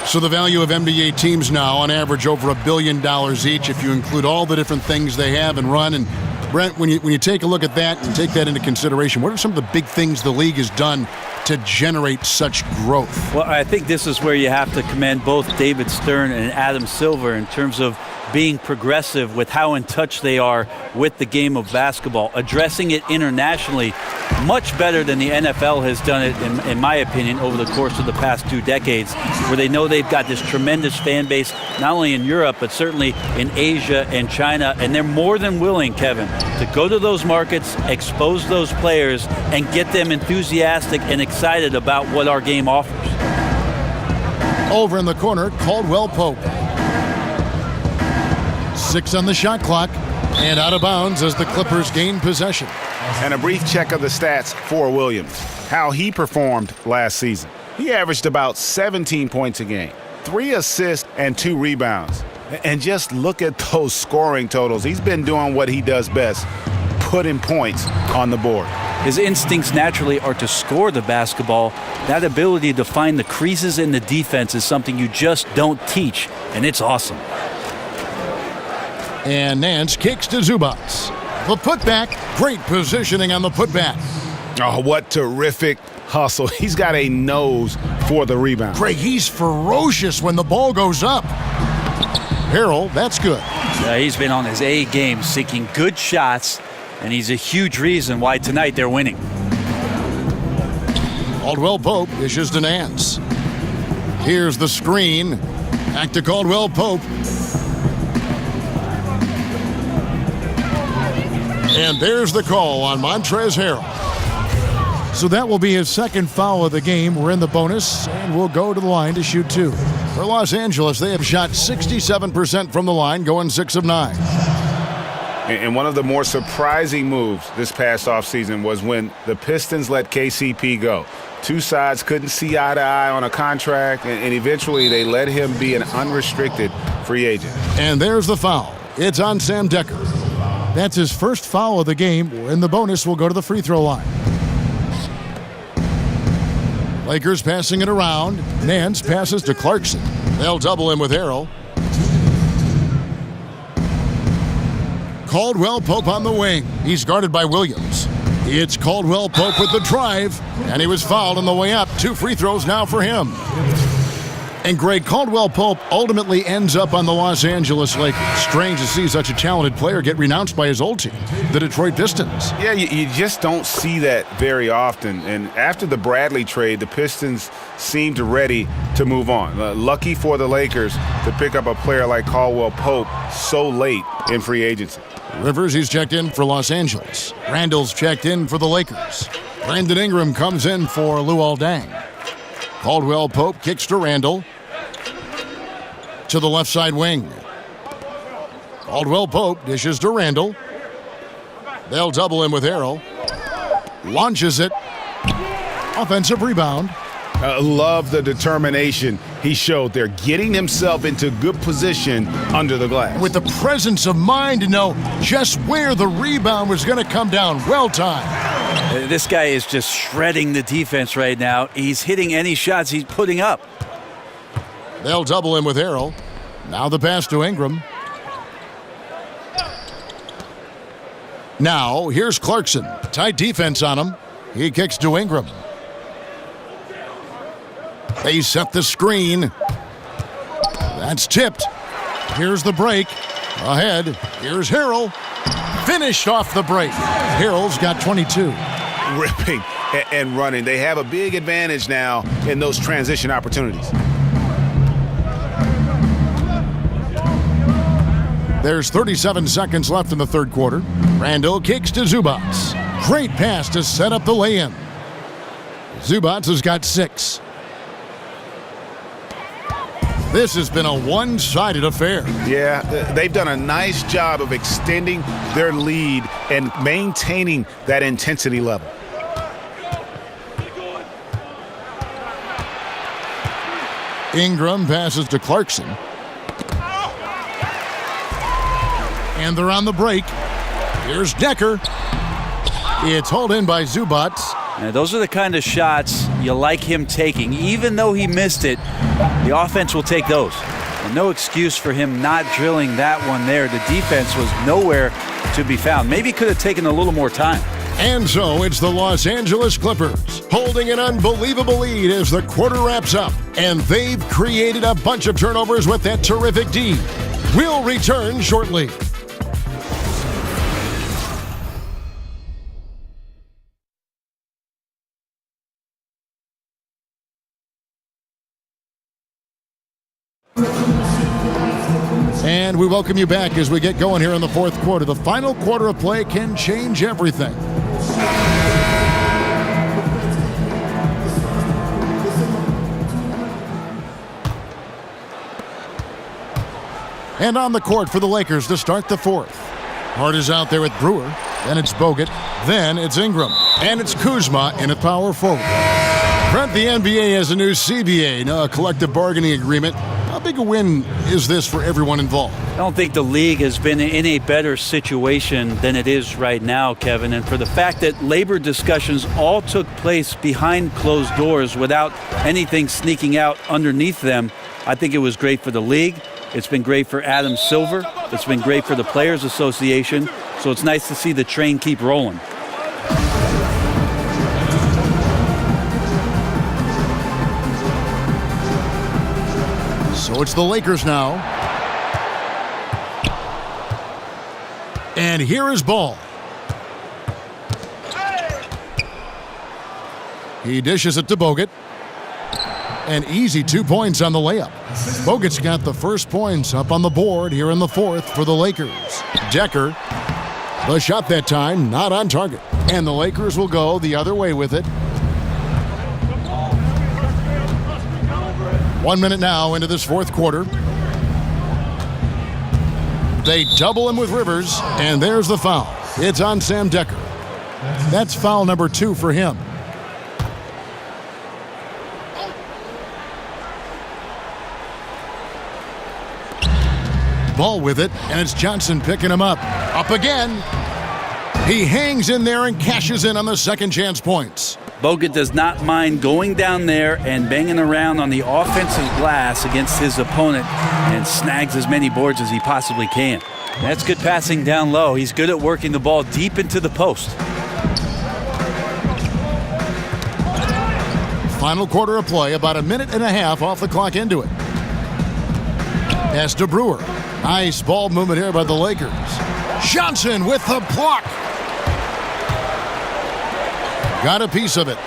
Speaker 7: So the value of NBA teams now on average over $1 billion each if you include all the different things they have and run. And Brent, when you take a look at that and take that into consideration, what are some of the big things the league has done to generate such growth?
Speaker 10: Well, I think this is where you have to commend both David Stern and Adam Silver in terms of being progressive with how in touch they are with the game of basketball, addressing it internationally much better than the NFL has done it, in my opinion, over the course of the past 2 decades, where they know they've got this tremendous fan base, not only in Europe, but certainly in Asia and China, and they're more than willing, Kevin, to go to those markets, expose those players, and get them enthusiastic and excited about what our game offers.
Speaker 7: Over in the corner, Caldwell Pope. 6 on the shot clock, and out of bounds as the Clippers gain possession.
Speaker 8: And a brief check of the stats for Williams, how he performed last season. He averaged about 17 points a game, 3 assists and 2 rebounds. And just look at those scoring totals. He's been doing what he does best, putting points on the board.
Speaker 10: His instincts naturally are to score the basketball. That ability to find the creases in the defense is something you just don't teach, and it's awesome.
Speaker 7: And Nance kicks to Zubats. The putback, great positioning on the putback.
Speaker 8: Oh, what terrific hustle. He's got a nose for the rebound.
Speaker 7: Greg, he's ferocious when the ball goes up. Harrell, that's good.
Speaker 10: Yeah, he's been on his A game, seeking good shots, and he's a huge reason why tonight they're winning.
Speaker 7: Caldwell Pope dishes to Nance. Here's the screen. Back to Caldwell Pope. And there's the call on Montrezl Harrell. So that will be his second foul of the game. We're in the bonus, and we'll go to the line to shoot 2. For Los Angeles, they have shot 67% from the line, going 6 of 9.
Speaker 8: And one of the more surprising moves this past offseason was when the Pistons let KCP go. 2 sides couldn't see eye to eye on a contract, and eventually they let him be an unrestricted free agent.
Speaker 7: And there's the foul. It's on Sam Decker. That's his first foul of the game. In the bonus, we'll go to the free throw line. Lakers passing it around. Nance passes to Clarkson. They'll double him with Harrell. Caldwell Pope on the wing. He's guarded by Williams. It's Caldwell Pope with the drive, and he was fouled on the way up. 2 free throws now for him. And Greg, Caldwell Pope ultimately ends up on the Los Angeles Lakers. Strange to see such a talented player get renounced by his old team, the Detroit Pistons.
Speaker 8: Yeah, you just don't see that very often. And after the Bradley trade, the Pistons seemed ready to move on. Lucky for the Lakers to pick up a player like Caldwell Pope so late in free agency.
Speaker 7: Rivers, he's checked in for Los Angeles. Randall's checked in for the Lakers. Brandon Ingram comes in for Luol Deng. Caldwell Pope kicks to Randall. To the left side wing. Caldwell Pope dishes to Randall. They'll double him with Harrell. Launches it. Offensive rebound.
Speaker 8: Love the determination he showed there, getting himself into good position under the glass.
Speaker 7: With the presence of mind to know just where the rebound was going to come down. Well timed.
Speaker 10: This guy is just shredding the defense right now. He's hitting any shots he's putting up.
Speaker 7: They'll double him with Harrell. Now the pass to Ingram. Now here's Clarkson. Tight defense on him. He kicks to Ingram. They set the screen. That's tipped. Here's the break. Ahead. Here's Harrell. Finished off the break. Harrell's got 22.
Speaker 8: Ripping and running. They have a big advantage now in those transition opportunities.
Speaker 7: There's 37 seconds left in the third quarter. Randall kicks to Zubats. Great pass to set up the lay-in. Zubats has got 6. This has been a one-sided affair.
Speaker 8: Yeah, they've done a nice job of extending their lead and maintaining that intensity level.
Speaker 7: Ingram passes to Clarkson. And they're on the break. Here's Decker. It's hauled in by Zubats.
Speaker 10: Now, those are the kind of shots you like him taking. Even though he missed it, the offense will take those. And no excuse for him not drilling that one there. The defense was nowhere to be found. Maybe could have taken a little more time.
Speaker 7: And so it's the Los Angeles Clippers holding an unbelievable lead as the quarter wraps up. And they've created a bunch of turnovers with that terrific D. We'll return shortly. And we welcome you back as we get going here in the fourth quarter. The final quarter of play can change everything. And on the court for the Lakers to start the fourth. Hart is out there with Brewer. Then it's Bogut. Then it's Ingram. And it's Kuzma in at power forward. Brent, the NBA has a new CBA, a collective bargaining agreement. How big a win is this for everyone involved?
Speaker 10: I don't think the league has been in a better situation than it is right now, Kevin. And for the fact that labor discussions all took place behind closed doors without anything sneaking out underneath them, I think it was great for the league. It's been great for Adam Silver. It's been great for the Players Association. So it's nice to see the train keep rolling.
Speaker 7: So it's the Lakers now. And here is Ball. He dishes it to Bogut. An easy 2 points on the layup. Bogut's got the first points up on the board here in the fourth for the Lakers. Decker, the shot that time, not on target. And the Lakers will go the other way with it. 1 minute now into this fourth quarter. They double him with Rivers, and there's the foul. It's on Sam Decker. That's foul number 2 for him. Ball with it, and it's Johnson picking him up. Up again. He hangs in there and cashes in on the second chance points.
Speaker 10: Bogut does not mind going down there and banging around on the offensive glass against his opponent and snags as many boards as he possibly can. That's good passing down low. He's good at working the ball deep into the post.
Speaker 7: Final quarter of play, about a minute and a half off the clock into it. Pass to Brewer. Nice ball movement here by the Lakers. Johnson with the block. Got a piece of it.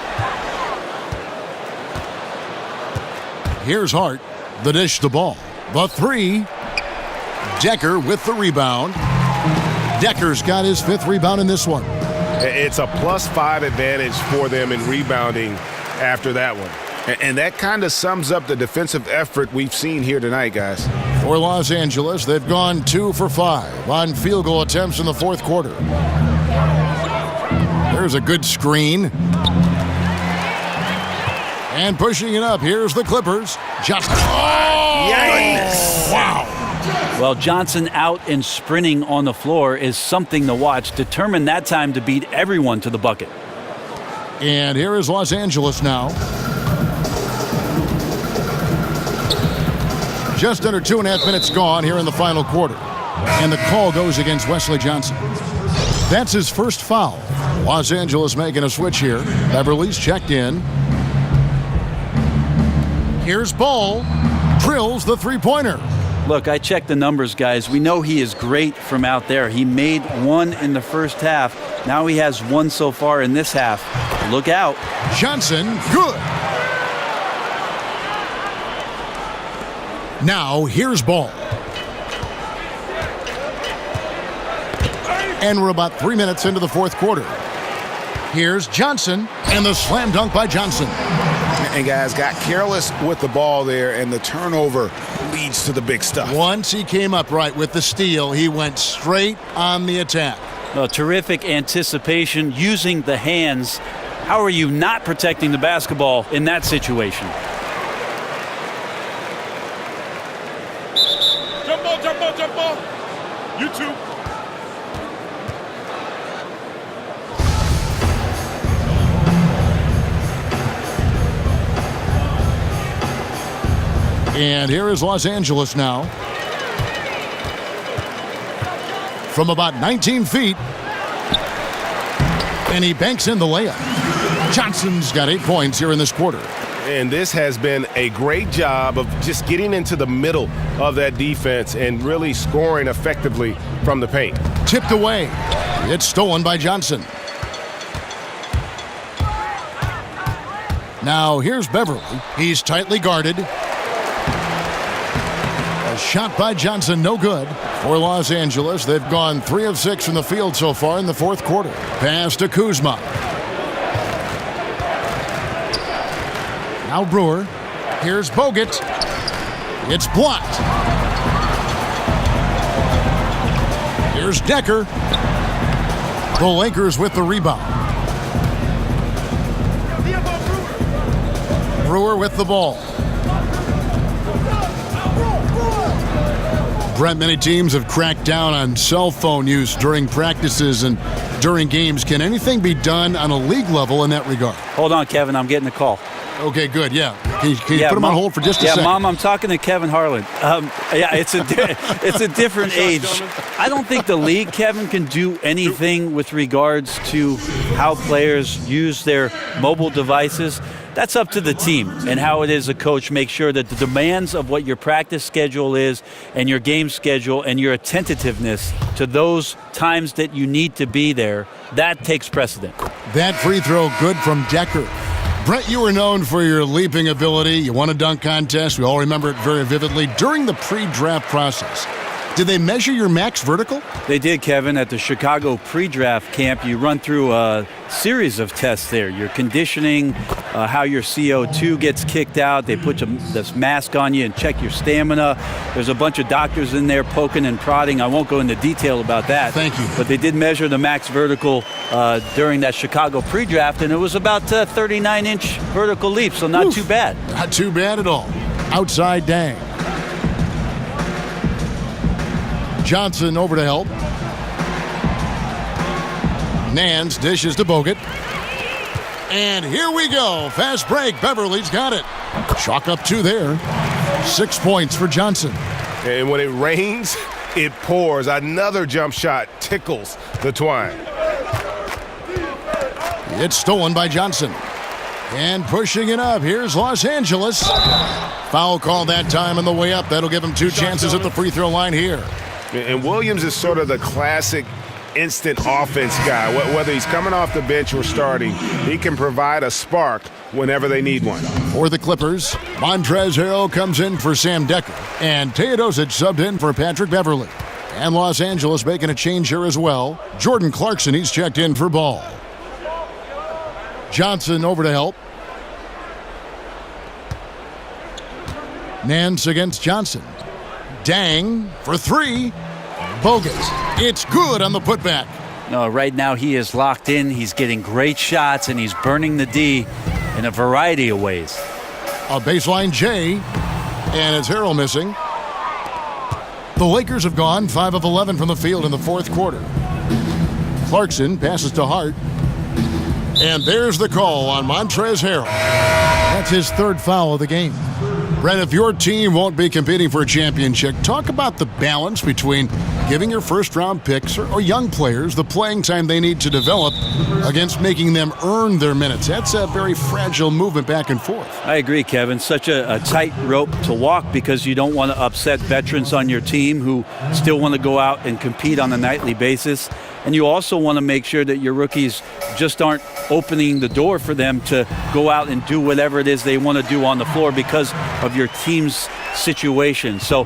Speaker 7: Here's Hart. The dish to ball. The three. Decker with the rebound. Decker's got his 5th rebound in this one.
Speaker 8: It's a +5 advantage for them in rebounding after that one. And that kind of sums up the defensive effort we've seen here tonight, guys.
Speaker 7: For Los Angeles, they've gone 2 for 5 on field goal attempts in the fourth quarter. There's a good screen. And pushing it up, here's the Clippers. Just
Speaker 10: Yikes.
Speaker 7: Wow.
Speaker 10: Well, Johnson out and sprinting on the floor is something to watch. Determined that time to beat everyone to the bucket.
Speaker 7: And here is Los Angeles now. Just under 2.5 minutes gone here in the final quarter. And the call goes against Wesley Johnson. That's his first foul. Los Angeles making a switch here. Beverly's checked in. Here's Ball. Drills the three-pointer.
Speaker 10: Look, I checked the numbers, guys. We know he is great from out there. He made 1 in the first half. Now he has 1 so far in this half. Look out.
Speaker 7: Johnson, good. Now, here's Ball. And we're about 3 minutes into the fourth quarter. Here's Johnson, and the slam dunk by Johnson.
Speaker 8: And guys got careless with the ball there, and the turnover leads to the big stuff.
Speaker 7: Once he came up right with the steal, he went straight on the attack.
Speaker 10: Terrific anticipation using the hands. How are you not protecting the basketball in that situation?
Speaker 12: Jump ball, jump ball, jump ball. You too.
Speaker 7: And here is Los Angeles now. From about 19 feet. And he banks in the layup. Johnson's got 8 points here in this quarter.
Speaker 8: And this has been a great job of just getting into the middle of that defense and really scoring effectively from the paint.
Speaker 7: Tipped away. It's stolen by Johnson. Now here's Beverly. He's tightly guarded. A shot by Johnson, no good. For Los Angeles, they've gone 3 of 6 from the field so far in the fourth quarter. Pass to Kuzma. Now Brewer. Here's Bogut. It's blocked. Here's Decker. The Lakers with the rebound. Brewer with the ball. Brent, many teams have cracked down on cell phone use during practices and during games. Can anything be done on a league level in that regard?
Speaker 10: Hold on, Kevin. I'm getting a call.
Speaker 7: Okay, good. Yeah. Can you put him on hold for just a second?
Speaker 10: Yeah, Mom, I'm talking to Kevin Harlan. It's a different age. I don't think the league, Kevin, can do anything with regards to how players use their mobile devices. That's up to the team and how it is a coach make sure that the demands of what your practice schedule is and your game schedule and your attentiveness to those times that you need to be there, that takes precedent.
Speaker 7: That free throw good from Decker. Brett, you were known for your leaping ability. You won a dunk contest. We all remember it very vividly. During the pre-draft process, did they measure your max vertical?
Speaker 10: They did, Kevin. At the Chicago pre-draft camp, you run through a series of tests there. Your conditioning, how your CO2 gets kicked out. They put this mask on you and check your stamina. There's a bunch of doctors in there poking and prodding. I won't go into detail about that.
Speaker 7: Thank you.
Speaker 10: But they did measure the max vertical during that Chicago pre-draft, and it was about 39-inch vertical leap, so not too bad.
Speaker 7: Not too bad at all. Outside Dang. Johnson over to help. Nance dishes to Bogut. And here we go. Fast break. Beverly's got it. Chalk up 2 there. 6 points for Johnson.
Speaker 8: And when it rains, it pours. Another jump shot tickles the twine.
Speaker 7: It's stolen by Johnson. And pushing it up. Here's Los Angeles. Foul call that time on the way up. That'll give him 2 chances at the free throw line here.
Speaker 8: And Williams is sort of the classic instant offense guy. Whether he's coming off the bench or starting, he can provide a spark whenever they need one.
Speaker 7: For the Clippers, Montrezl Harrell comes in for Sam Decker. And Teodosic subbed in for Patrick Beverly. And Los Angeles making a change here as well. Jordan Clarkson, he's checked in for Ball. Johnson over to help. Nance against Johnson. Dang for 3. Bogut. It's good on the putback.
Speaker 10: No, right now he is locked in. He's getting great shots, and he's burning the D in a variety of ways.
Speaker 7: A baseline J, and it's Harrell missing. The Lakers have gone 5 of 11 from the field in the fourth quarter. Clarkson passes to Hart. And there's the call on Montrezl Harrell. That's his 3rd foul of the game. Brett, if your team won't be competing for a championship, talk about the balance between giving your first-round picks or young players the playing time they need to develop against making them earn their minutes. That's a very fragile movement back and forth.
Speaker 10: I agree, Kevin. Such a tight rope to walk because you don't want to upset veterans on your team who still want to go out and compete on a nightly basis. And you also want to make sure that your rookies just aren't opening the door for them to go out and do whatever it is they want to do on the floor because of your team's situation. So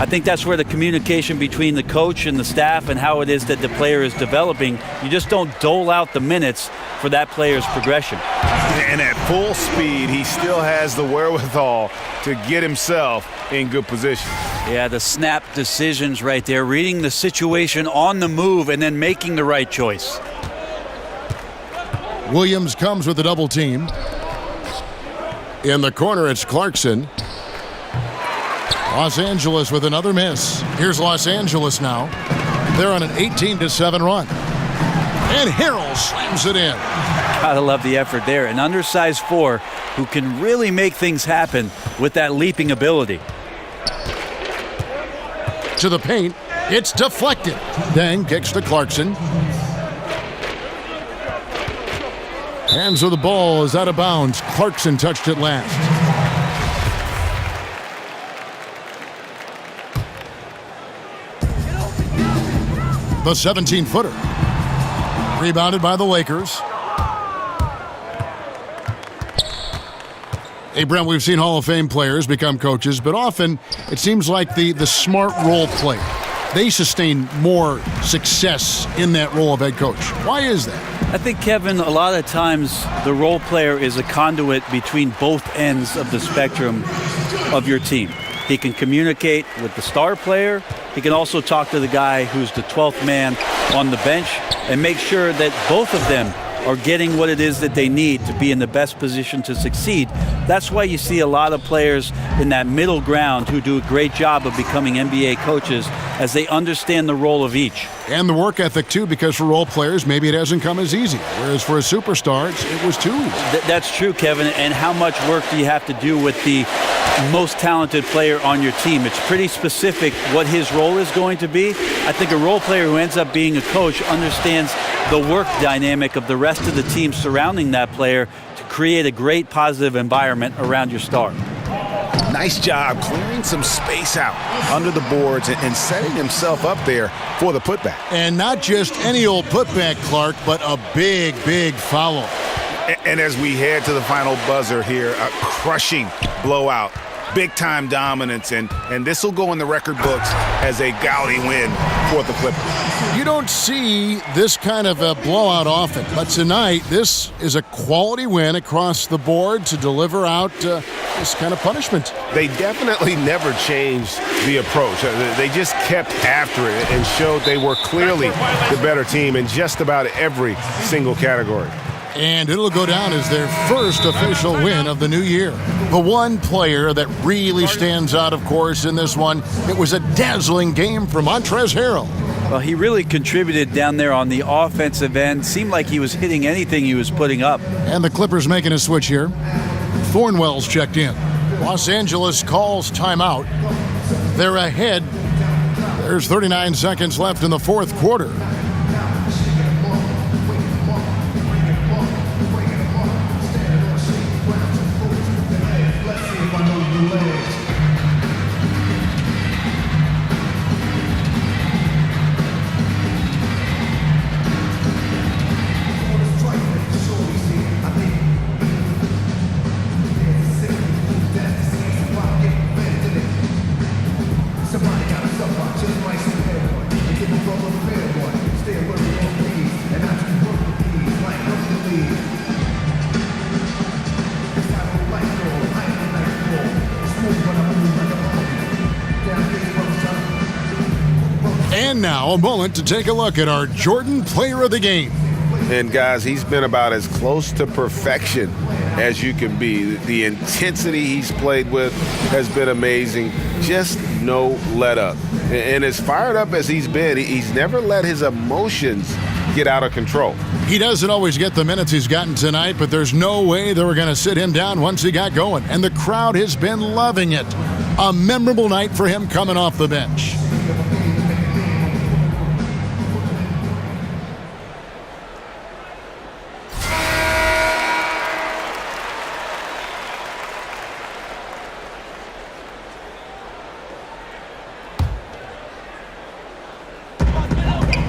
Speaker 10: I think that's where the communication between the coach and the staff and how it is that the player is developing, you just don't dole out the minutes for that player's progression.
Speaker 8: And at full speed, he still has the wherewithal to get himself in good position.
Speaker 10: Yeah, the snap decisions right there, reading the situation on the move and then making the right choice.
Speaker 7: Williams comes with a double team. In the corner, it's Clarkson. Los Angeles with another miss. Here's Los Angeles now. They're on an 18-7 run. And Harrell slams it in.
Speaker 10: Gotta love the effort there. An undersized 4 who can really make things happen with that leaping ability.
Speaker 7: To the paint. It's deflected. Deng kicks to Clarkson. Hands of the ball is out of bounds. Clarkson touched it last. The 17-footer. Rebounded by the Lakers. Hey, Brent, we've seen Hall of Fame players become coaches, but often it seems like the smart role player, they sustain more success in that role of head coach. Why is that?
Speaker 10: I think, Kevin, a lot of times the role player is a conduit between both ends of the spectrum of your team. He can communicate with the star player. He can also talk to the guy who's the 12th man on the bench and make sure that both of them are getting what it is that they need to be in the best position to succeed. That's why you see a lot of players in that middle ground who do a great job of becoming NBA coaches as they understand the role of each.
Speaker 7: And the work ethic, too, because for role players, maybe it hasn't come as easy. Whereas for a superstar, it was too easy.
Speaker 10: That's true, Kevin. And how much work do you have to do with the most talented player on your team? It's pretty specific what his role is going to be. I think a role player who ends up being a coach understands the work dynamic of the rest of the team surrounding that player to create a great positive environment around your star.
Speaker 8: Nice job clearing some space out under the boards and setting himself up there for the putback.
Speaker 7: And not just any old putback, Clark, but a big, big foul.
Speaker 8: And as we head to the final buzzer here, a crushing blowout, big-time dominance, and this will go in the record books as a gaudy win for the Clippers.
Speaker 7: You don't see this kind of a blowout often, but tonight this is a quality win across the board to deliver out this kind of punishment.
Speaker 8: They definitely never changed the approach. They just kept after it and showed they were clearly the better team in just about every single category.
Speaker 7: And it'll go down as their first official win of the new year. The one player that really stands out, of course, in this one, it was a dazzling game from Montrezl Harrell.
Speaker 10: Well, he really contributed down there on the offensive end. Seemed like he was hitting anything he was putting up.
Speaker 7: And the Clippers making a switch here. Thornwell's checked in. Los Angeles calls timeout. They're ahead. There's 39 seconds left in the fourth quarter. And now a moment to take a look at our Jordan Player of the Game.
Speaker 8: And guys, he's been about as close to perfection as you can be. The intensity he's played with has been amazing. Just no let up. And as fired up as he's been, he's never let his emotions get out of control.
Speaker 7: He doesn't always get the minutes he's gotten tonight, but there's no way they were going to sit him down once he got going. And the crowd has been loving it. A memorable night for him coming off the bench.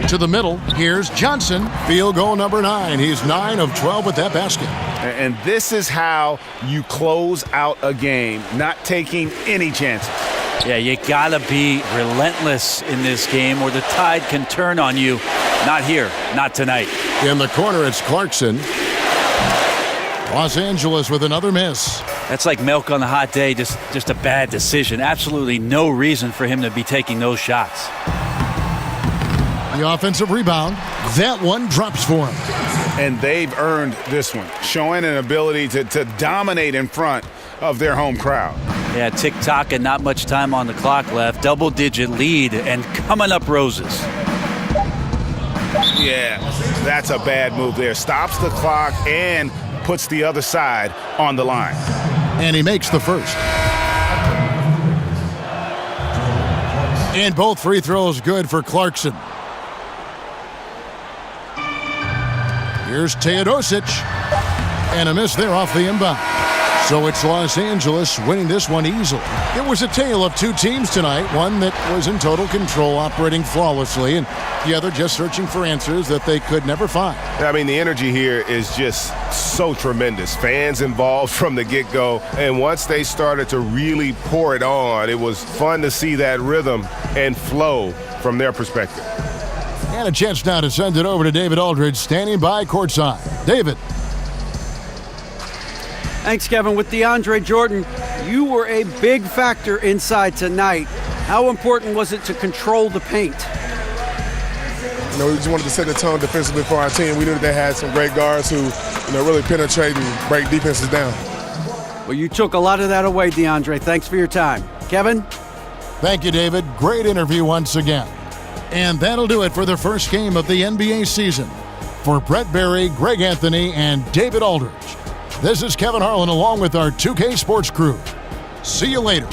Speaker 7: To the middle, here's Johnson, field goal number 9. He's 9 of 12 with that basket.
Speaker 8: And this is how you close out a game, not taking any chances.
Speaker 10: Yeah, you gotta be relentless in this game or the tide can turn on you. Not here, not tonight.
Speaker 7: In the corner, it's Clarkson. Los Angeles with another miss.
Speaker 10: That's like milk on a hot day, just a bad decision. Absolutely no reason for him to be taking those shots.
Speaker 7: The offensive rebound. That one drops for him.
Speaker 8: And they've earned this one, showing an ability to dominate in front of their home crowd.
Speaker 10: Yeah, tick-tock and not much time on the clock left. Double-digit lead and coming up roses.
Speaker 8: Yeah, that's a bad move there. Stops the clock and puts the other side on the line.
Speaker 7: And he makes the first. And both free throws good for Clarkson. Here's Teodosic. And a miss there off the inbound. So it's Los Angeles winning this one easily. It was a tale of two teams tonight. One that was in total control, operating flawlessly, and the other just searching for answers that they could never find.
Speaker 8: I mean, the energy here is just so tremendous. Fans involved from the get-go, and once they started to really pour it on, it was fun to see that rhythm and flow from their perspective.
Speaker 7: And a chance now to send it over to David Aldridge, standing by courtside. David.
Speaker 9: Thanks, Kevin. With DeAndre Jordan, you were a big factor inside tonight. How important was it to control the paint?
Speaker 11: You know, we just wanted to set the tone defensively for our team. We knew that they had some great guards who, you know, really penetrate and break defenses down.
Speaker 9: Well, you took a lot of that away, DeAndre. Thanks for your time. Kevin?
Speaker 7: Thank you, David. Great interview once again. And that'll do it for the first game of the NBA season. For Brett Berry, Greg Anthony, and David Aldridge, this is Kevin Harlan along with our 2K Sports crew. See you later.